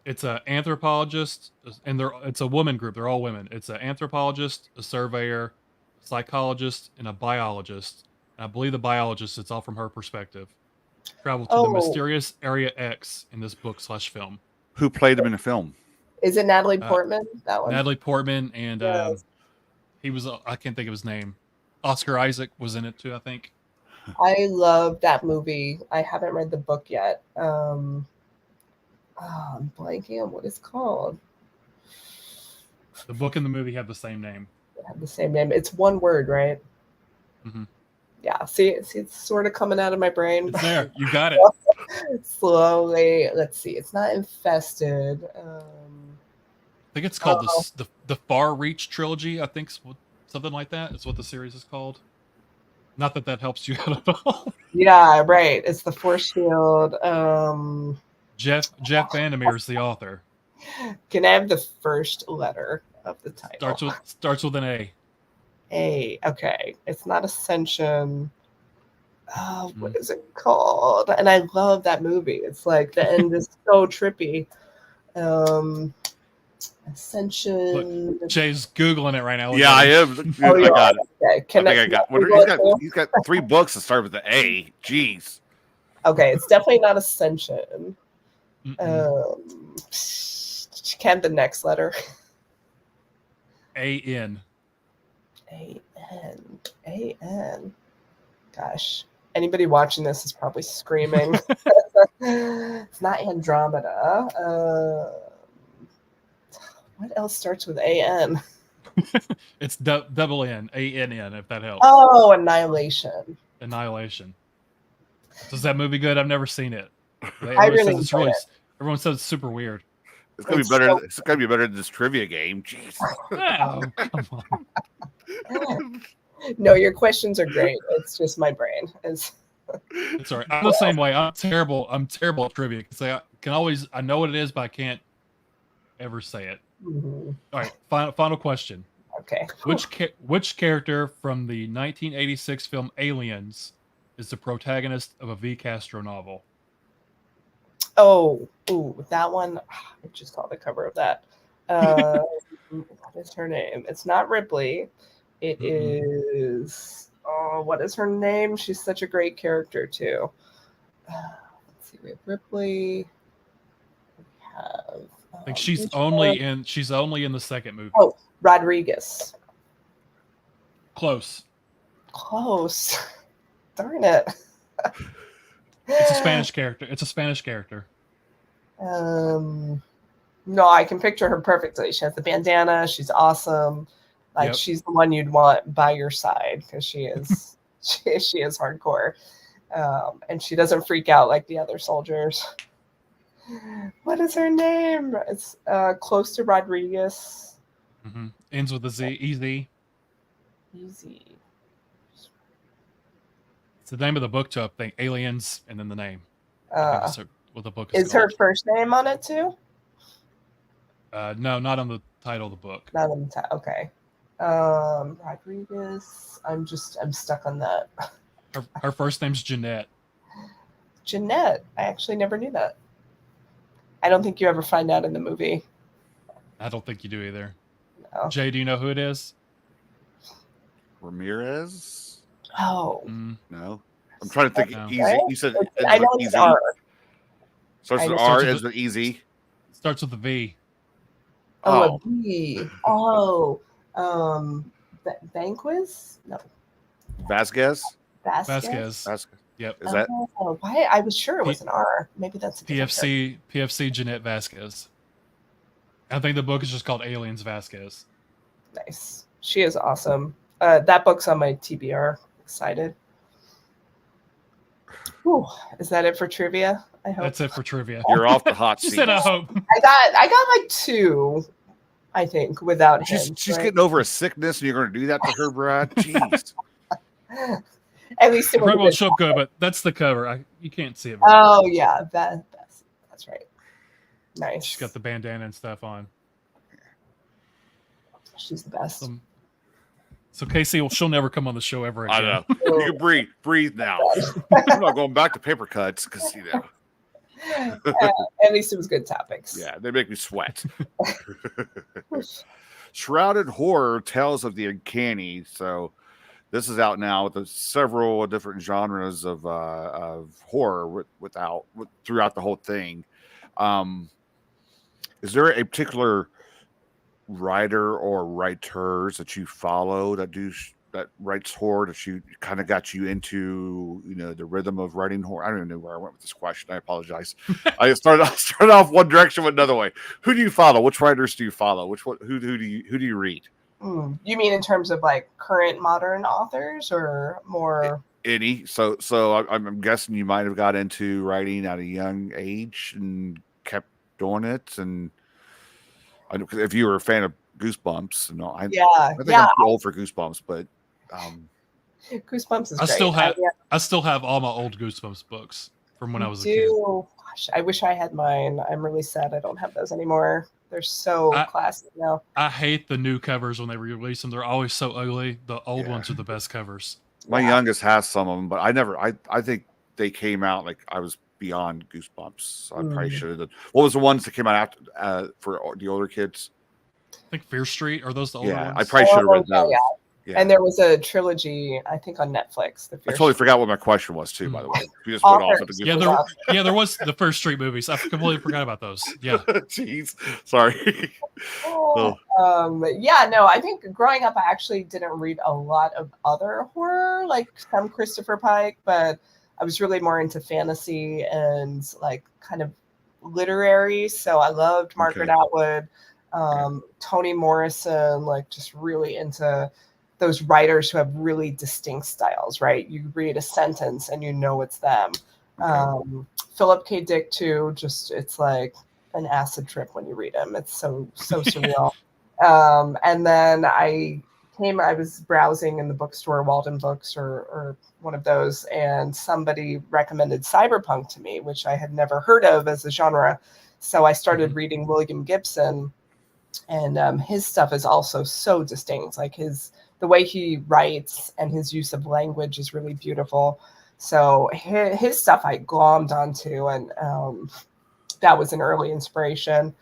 It's an anthropologist, and it's a woman group. They're all women. It's an anthropologist, a surveyor, a psychologist, and a biologist. And I believe the biologist, it's all from her perspective. Travel to the mysterious Area X in this book/film. Who played him in the film? Is it Natalie Portman? That one. Natalie Portman, and Yes. he was, I can't think of his name. Oscar Isaac was in it too, I think. I love that movie. I haven't read the book yet. I'm blanking on what it's called. The book and the movie have the same name. They have the same name. It's one word, right? Mm-hmm. Yeah. See, it's sort of coming out of my brain. It's there. You got it. Slowly. Let's see. It's not Infested. I think it's called the Far Reach trilogy. I think something like that. It's what the series is called. Not that helps you out at all. Yeah, right. It's the Force Field. Jeff Vandermeer is the author. Can I have the first letter of the title? Starts with an A. A. Okay. It's not Ascension. What is it called? And I love that movie. It's like the end is so trippy. Ascension. Look, Jay's Googling it right now. Yeah, I am. Oh, I got it. Okay. I got. He's got 3 books that start with the A. Jeez. Okay, it's definitely not Ascension. Can the next letter? A-N. A-N. A-N. Gosh. Anybody watching this is probably screaming. It's not Andromeda. What else starts with A-N? It's double N. A-N-N, if that helps. Oh, Annihilation. Annihilation. Is that movie good? I've never seen it. Everyone says it's super weird. It's gonna be better. It's gonna be better than this trivia game. Jeez. Oh, come on. No, your questions are great. It's just my brain. It's all right. I'm the same way. I'm terrible at trivia because I know what it is, but I can't ever say it. Mm-hmm. All right. Final question. Okay. Which character from the 1986 film Aliens is the protagonist of a V. Castro novel? Oh, that one. I just saw the cover of that. What is her name? It's not Ripley. It is. Oh, what is her name? She's such a great character too. Let's see. We have Ripley. We have. I think she's only in the second movie. Oh, Rodriguez. Close. Darn it. It's a Spanish character. No, I can picture her perfectly. She has the bandana. She's awesome. Like she's the one you'd want by your side because she is she is hardcore. And she doesn't freak out like the other soldiers. What is her name? It's close to Rodriguez. Mm-hmm. Ends with a Z. Easy. It's the name of the book to think Aliens and then the name. What the book is her first name on it too? No, not on the title of the book. Not on the title. Okay. Rodriguez. I'm stuck on that. Her first name's Jeanette. Jeanette. I actually never knew that. I don't think you ever find out in the movie. I don't think you do either. No. Jay, do you know who it is? Ramirez? Oh. No. I'm trying to think. Okay. Easy. You said I know it's R. Starts with R, ends with easy. Starts with a V. Oh, Oh. a B. Oh, Banquist? No, Vasquez. Vasquez. Vasquez. Yep. Is that Oh, why? I was sure it was P- an R. Maybe that's a different PFC Jeanette Vasquez. I think the book is just called Aliens Vasquez. Nice. She is awesome. That book's on my TBR. Excited. Whew. Is that it for trivia? I hope. That's it for trivia. you're off the hot She seat? said, "I hope." I got like 2, I think, without him. She's right? getting over a sickness, and you're going to do that to her, Brad? Jeez. At least it It was probably a won't good show up good, but that's the cover. You can't see it. Very Oh yeah, that's right. Nice. She's got the bandana and stuff on. She's the best. So Casey, she'll never come on the show ever again. I know. You can breathe now. I'm not going back to paper cuts because At least it was good topics. yeah, they make me sweat. Shrouded Horror, Tales of the Uncanny. So this is out now with several different genres of horror throughout the whole thing. Is there a particular writer or writers that you follow that writes horror that you kind of got you into, the rhythm of writing horror? I don't even know where I went with this question. I apologize. I started off one direction with another way. Who do you follow? Which writers do you follow? Who do you read? You mean in terms of like current modern authors or more? Any. So I'm guessing you might have got into writing at a young age and kept doing it. And if you were a fan of Goosebumps, I think I'm too old for Goosebumps, but Goosebumps is I great. I still have all my old Goosebumps books from when I was a kid. Gosh, I wish I had mine. I'm really sad I don't have those anymore. They're so classic now. I hate the new covers when they re-release them. They're always so ugly. The old ones are the best covers. My youngest has some of them, but I think they came out like I was beyond Goosebumps. So I probably should have done. What was the ones that came out after for the older kids? I think Fear Street. Are those the older ones? I probably should have read those. Yeah. And there was a trilogy, I think, on Netflix. I totally forgot what my question was too. By the way, we just went off at the there was the First Street movies. I completely forgot about those. Yeah. Jeez, sorry. I think growing up, I actually didn't read a lot of other horror, like some Christopher Pike, but I was really more into fantasy and like kind of literary. So I loved Margaret Atwood, Toni Morrison, like just really into those writers who have really distinct styles, right? You read a sentence and you know it's them. Philip K. Dick too, it's like an acid trip when you read him. It's so surreal. And then I was browsing in the bookstore, Walden Books or one of those, and somebody recommended cyberpunk to me, which I had never heard of as a genre. So I started reading William Gibson, and his stuff is also so distinct. Like the way he writes and his use of language is really beautiful. So his stuff I glommed onto, and that was an early inspiration.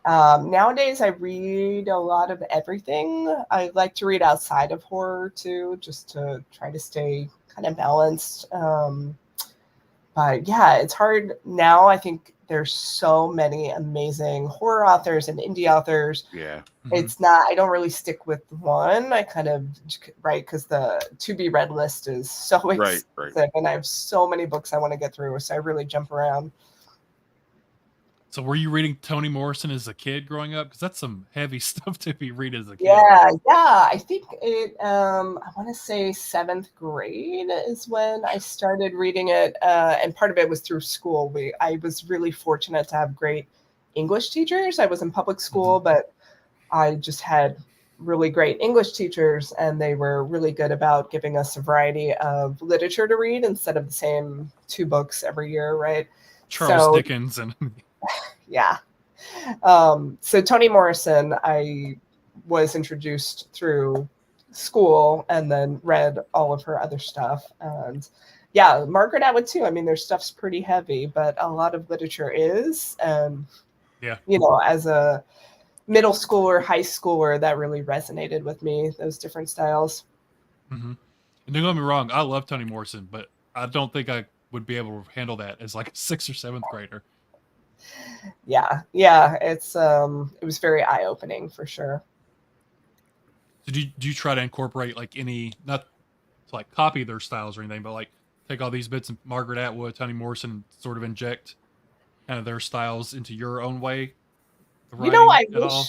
Nowadays, I read a lot of everything. I like to read outside of horror too, just to try to stay kind of balanced. But yeah, it's hard now. I think there's so many amazing horror authors and indie authors. Yeah. It's not, I don't really stick with one. I kind of, because the to be read list is so expensive, and I have so many books I want to get through. So I really jump around. So were you reading Toni Morrison as a kid growing up? Because that's some heavy stuff to be read as a kid. Yeah. I think I want to say 7th grade is when I started reading it. And part of it was through school. I was really fortunate to have great English teachers. I was in public school, but I just had really great English teachers, and they were really good about giving us a variety of literature to read instead of the same 2 books every year, right? Charles Dickens and yeah. So Toni Morrison, I was introduced through school and then read all of her other stuff. And yeah, Margaret Atwood too. I mean, their stuff's pretty heavy, but a lot of literature is. And, as a middle schooler, high schooler, that really resonated with me, those different styles. And don't get me wrong, I love Toni Morrison, but I don't think I would be able to handle that as like a 6th or 7th grader. Yeah, it's it was very eye-opening for sure. So do you try to incorporate like any, not to like copy their styles or anything, but like take all these bits of Margaret Atwood, Toni Morrison, and sort of inject kind of their styles into your own way of You know, writing at all?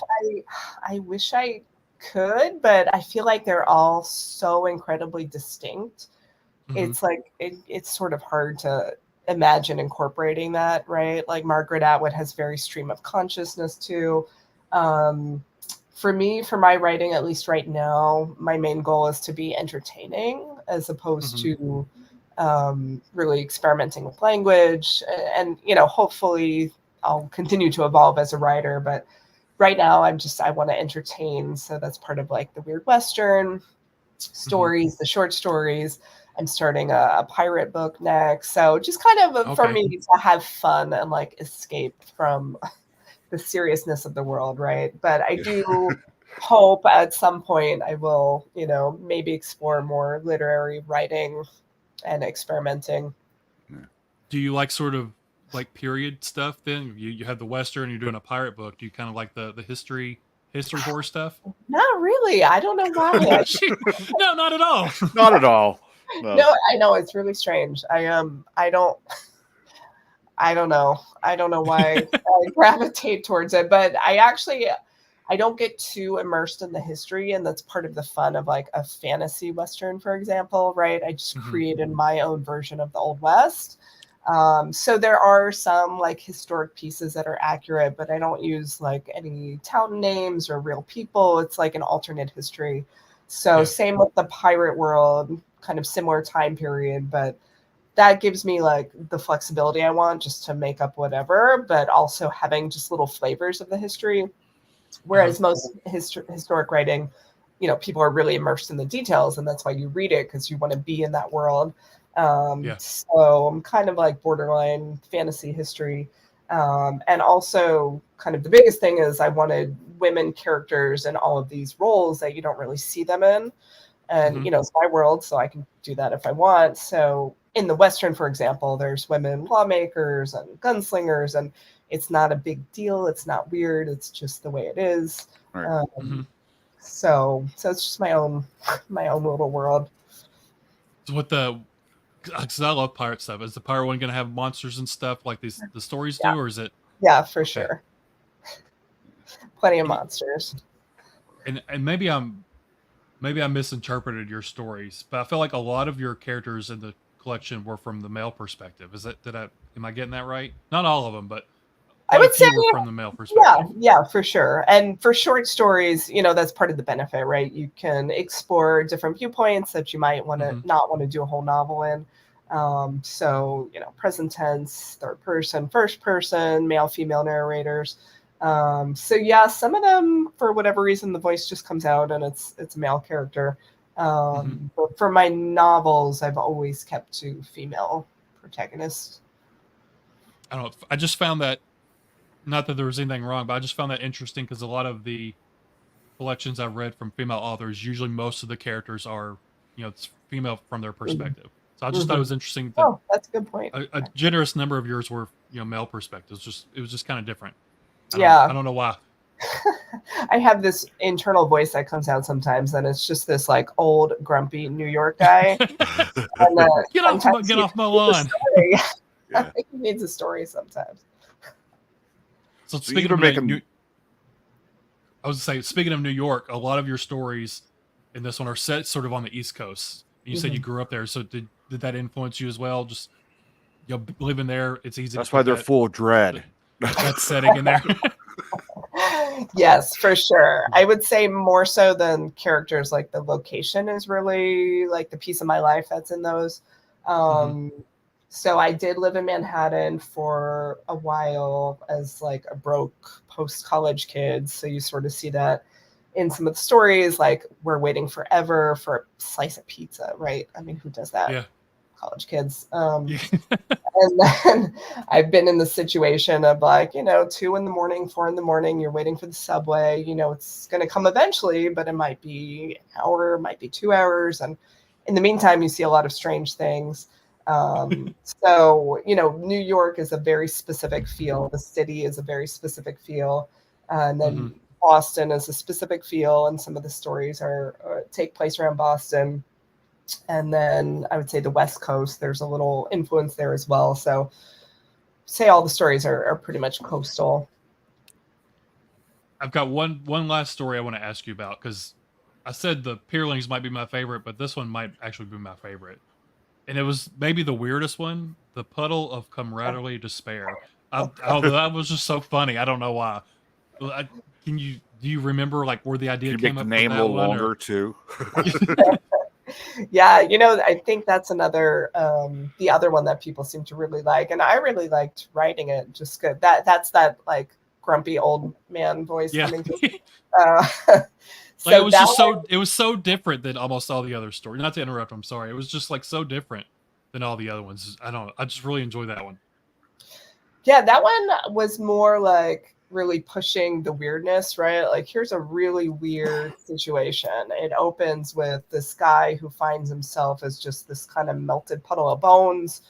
I wish I could, but I feel like they're all so incredibly distinct. Hmm. It's like it's sort of hard to imagine incorporating that, right? Like Margaret Atwood has very stream of consciousness too. Um, for me, for my writing, at least right now, my main goal is to be entertaining as opposed Hmm. to really experimenting with language. And, hopefully I'll continue to evolve as a writer. But right now, I want to entertain. So that's part of like the Weird Western Hmm. stories, the short stories. I'm starting a pirate book next. So just kind of for Okay. me to have fun and like escape from the seriousness of the world, right? But I do hope at some point I will, maybe explore more literary writing and experimenting. Do you like sort of like period stuff then? You have the Western, you're doing a pirate book. Do you kind of like the history horror stuff? Not really. I don't know why. No, not at all. Not at all. No. No, I know it's really strange. I don't know. I don't know why I gravitate towards it, but I don't get too immersed in the history, and that's part of the fun of like a fantasy Western, for example, right? I just Hmm. created my own version of the Old West. So there are some like historic pieces that are accurate, but I don't use like any town names or real people. It's like an alternate history. So Yeah. same with the pirate world, kind of similar time period, but that gives me like the flexibility I want just to make up whatever, but also having just little flavors of the history. Uh-huh. Whereas most historic writing, people are really immersed in the details, and that's why you read it because you want to be in that world. Yeah. So I'm kind of like borderline fantasy history. And also, kind of the biggest thing is I wanted women characters in all of these roles that you don't really see them in. And, Hmm. it's my world, so I can do that if I want. So in the Western, for example, there's women lawmakers and gunslingers, and it's not a big deal. It's not weird. It's just the way it is. Right. Hmm. So it's just my own my own little world. So with the, because I love pirate stuff. Is the pirate one going to have monsters and stuff like the stories Yeah, do, or is it yeah, for okay? sure. Plenty of And, monsters. and maybe I misinterpreted your stories, but I feel like a lot of your characters in the collection were from the male perspective. Is that, am I getting that right? Not all of them, but I quite a would say, few were from the male yeah, perspective. yeah, for sure. And for short stories, that's part of the benefit, right? You can explore different viewpoints that you might want to Hmm. not want to do a whole novel in. So, present tense, third person, first person, male, female narrators. So yeah, some of them, for whatever reason, the voice just comes out and it's a male character. Hmm. But for my novels, I've always kept to female protagonists. I don't know. I just found that, not that there was anything wrong, but I just found that interesting because a lot of the collections I've read from female authors, usually most of the characters are, it's female from their Mhm. perspective. So I just thought it Mhm. was interesting that Oh, that's a good point. a generous number of yours were, male perspectives. It was just kind of different. I Yeah. don't know why. I have this internal voice that comes out sometimes, and it's just this like old grumpy New York guy. And sometimes Get he off my needs a lawn. story. I Yeah. think he needs a story sometimes. So So you've speaking been of making. I was gonna say, speaking of New York, a lot of your stories in this one are set sort of on the East Coast. And you said you Mhm. grew up there, so did that influence you as well? Just, living there, it's easy to That's why put they're full of dread. that setting in there. Yes, for sure. I would say more so than characters, like the location is really like the piece of my life that's in those. Hmm. Um, so I did live in Manhattan for a while as like a broke post-college kid. So you sort of see that in some of the stories, like we're waiting forever for a slice of pizza, right? I mean, who does that? Yeah. College kids. Yeah. And then I've been in the situation of like, 2 in the morning, 4 in the morning, you're waiting for the subway, it's going to come eventually, but it might be an hour, it might be 2 hours. And in the meantime, you see a lot of strange things. So, New York is a very specific feel. The city is a very specific feel. And then Boston is a specific feel. And some of the stories take place around Boston. And then I would say the West Coast, there's a little influence there as well. So say all the stories are pretty much coastal. I've got one last story I want to ask you about, because I said the Peerlings might be my favorite, but this one might actually be my favorite. And it was maybe the weirdest one, the Puddle of Camaraderie Despair. That was just so funny. I don't know why. Do you remember like where the idea came up? Can you make the name a little longer too? Yeah, I think that's another the other one that people seem to really like, and I really liked writing it. Just good. That's that like grumpy old man voice coming through. Like it was just it was so different than almost all the other stories. Not to interrupt, I'm sorry. It was just like so different than all the other ones. I just really enjoyed that one. Yeah, that one was more like really pushing the weirdness, right? Like, here's a really weird situation. It opens with this guy who finds himself as just this kind of melted puddle of bones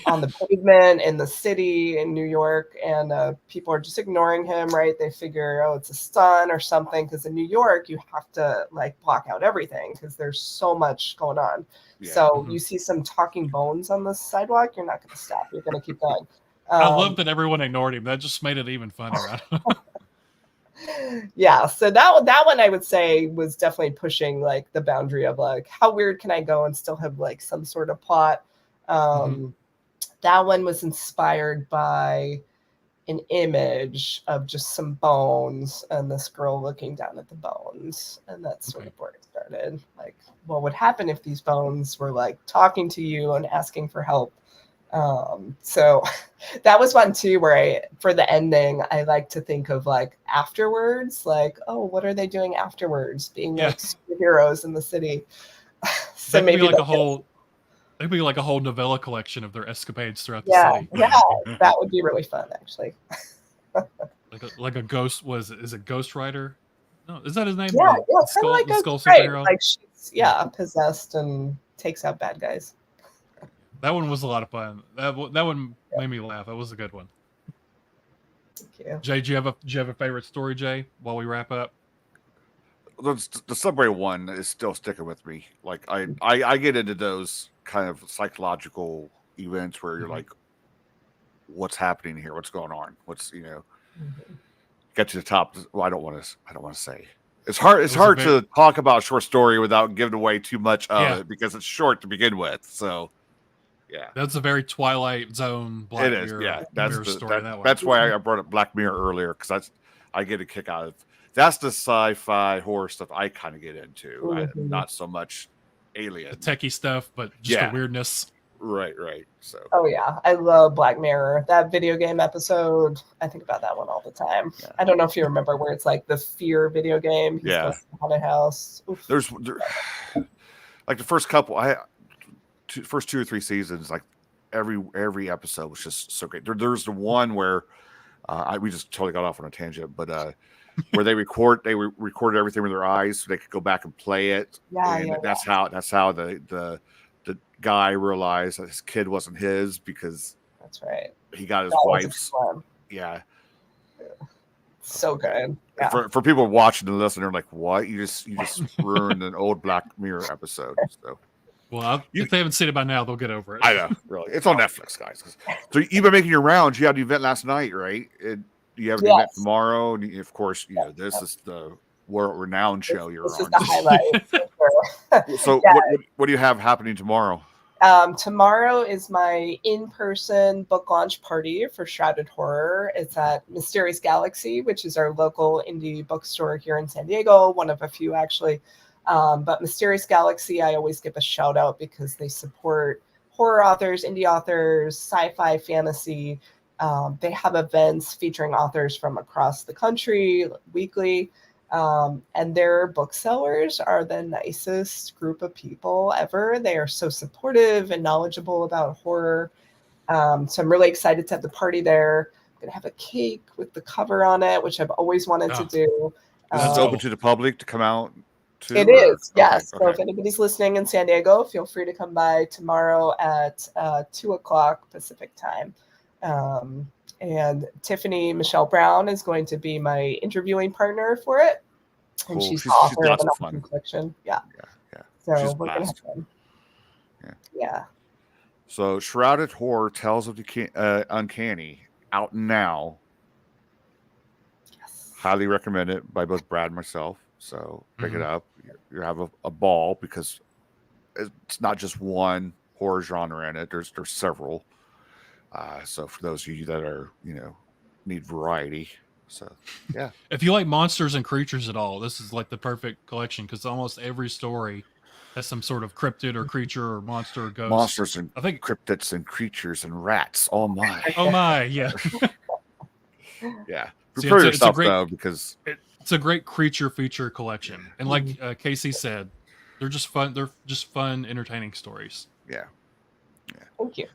on the pavement in the city in New York, and people are just ignoring him, right? They figure, oh, it's a stun or something, because in New York you have to like block out everything because there's so much going on. Yeah. So you see some talking bones on the sidewalk, you're not going to stop. You're going to keep going. I love that everyone ignored him. That just made it even funnier. Yeah, so that one I would say was definitely pushing like the boundary of like, how weird can I go and still have like some sort of plot. That one was inspired by an image of just some bones and this girl looking down at the bones, and that's sort of where it started. Like, what would happen if these bones were like talking to you and asking for help? So that was one too, where for the ending, I like to think of like afterwards, like, oh, what are they doing afterwards? Being like superheroes in the city. So that'd maybe be like it'd be like a whole novella collection of their escapades throughout the city. Yeah, that would be really fun, actually. like a ghost is it Ghost Rider? No, is that his name? Yeah, the skull, like the skull right. superhero. Like she's possessed and takes out bad guys. That one was a lot of fun. That one made me laugh. That was a good one. Thank you. Jay, do you have a favorite story, Jay, while we wrap up? The subway one is still sticking with me. Like I get into those kind of psychological events where you're like, what's happening here? What's going on? What's get to the top. Well, I don't want to say. It's hard to talk about a short story without giving away too much of it, because it's short to begin with. So yeah, that's a very Twighlight Zone Black Mirror. Yeah, that's Mirror story. That's why I brought up Black Mirror earlier, because I get a kick out of. That's the sci-fi horror stuff I kind of get into. Not so much alien, the techie stuff, but just the weirdness. Right. So. Oh yeah, I love Black Mirror. That video game episode, I think about that one all the time. Yeah. I don't know if you remember where it's like the fear video game. He's supposed to have a house. Oof. There's like the first couple. First 2 or 3 seasons, like every episode was just so great. There's the one where we just totally got off on a tangent, but where they recorded everything with their eyes so they could go back and play it. That's how the guy realized that his kid wasn't his, because that's right. He got his wife's. Yeah. So good. Yeah. For people watching and listening, they're like, "What? You just ruined an old Black Mirror episode." So. Well, if they haven't seen it by now, they'll get over it. I know, really. It's on Netflix, guys. So you've been making your rounds. You had an event last night, right? You have an event tomorrow, and of course, this is the world-renowned show you're on. This is the highlight. So, what do you have happening tomorrow? Tomorrow is my in-person book launch party for Shrouded Horror. It's at Mysterious Galaxy, which is our local indie bookstore here in San Diego, one of a few actually. But Mysterious Galaxy, I always give a shout out because they support horror authors, indie authors, sci-fi, fantasy. They have events featuring authors from across the country weekly. And their booksellers are the nicest group of people ever. They are so supportive and knowledgeable about horror. So I'm really excited to have the party there. I'm going to have a cake with the cover on it, which I've always wanted to do. Is it open to the public to come out? too? It or- is, yes. Okay, So if anybody's listening in San Diego, feel free to come by tomorrow at 2 o'clock Pacific time. And Tiffany Michelle Brown is going to be my interviewing partner for it. And Cool. she's She's the author of lots an of awesome fun. collection. Yeah. Yeah. So She's we're going to have blast. fun. Yeah. Yeah. So, Shrouded Horror, Tales of the Uncanny, out now. Yes. Highly recommend it by both Brad and myself. So pick it up. You have a ball because it's not just one horror genre in it. There's several. So for those of you that are need variety, so yeah. If you like monsters and creatures at all, this is like the perfect collection because almost every story has some sort of cryptid or creature or monster or ghost. Monsters and I think cryptids and creatures and rats. Oh my. Oh my, yeah. Yeah. See, Prepare it's a yourself great- though, because It's a great creature feature collection, and like Casey said, they're just fun. They're just fun, entertaining stories. yeah. Thank you.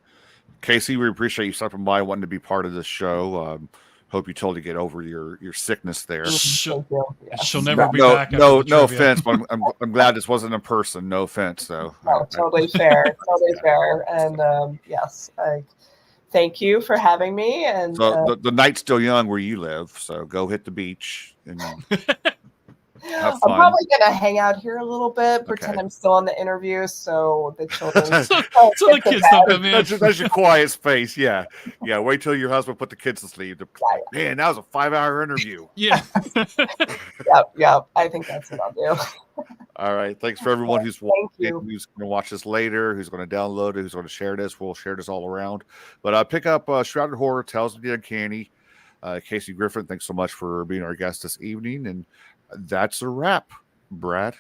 Casey, we appreciate you stopping by, wanting to be part of this show. Hope you totally get over your sickness there. She'll, Thank you. Yeah. she'll never be No, back. after no, the no trivia. offense, but I'm glad this wasn't in person. No offense, though. No, totally fair. Totally fair. And yes, thank you for having me. And So the night's still young where you live, so go hit the beach and have I'm fun. probably going to hang out here a little bit, pretend Okay. I'm still on the interview so the children. So the kids don't come in. That's your quiet space. Yeah. Yeah. Wait till your husband put the kids to sleep. Man, that was a 5-hour interview. Yeah. Yep. I think that's what I'll do. All right. Thanks for everyone who's Thank watching, you. who's going to watch this later, who's going to download it, who's going to share this. We'll share this all around. But pick up Shrouded Horror, Tales of the Uncanny. KC Grifant, thanks so much for being our guest this evening. And that's a wrap, Brad.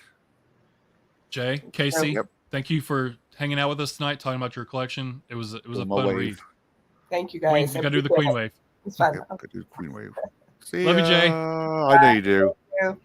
Jay, Casey, Yep. thank you for hanging out with us tonight, talking about your collection. It was a Doing my fun wave. read. Thank you, Queen, guys. you I got to do the appreciate Queen it. wave. It's fun. Yep, I do the Queen Wave. See Love you, ya. Jay. I know you do. Thank you.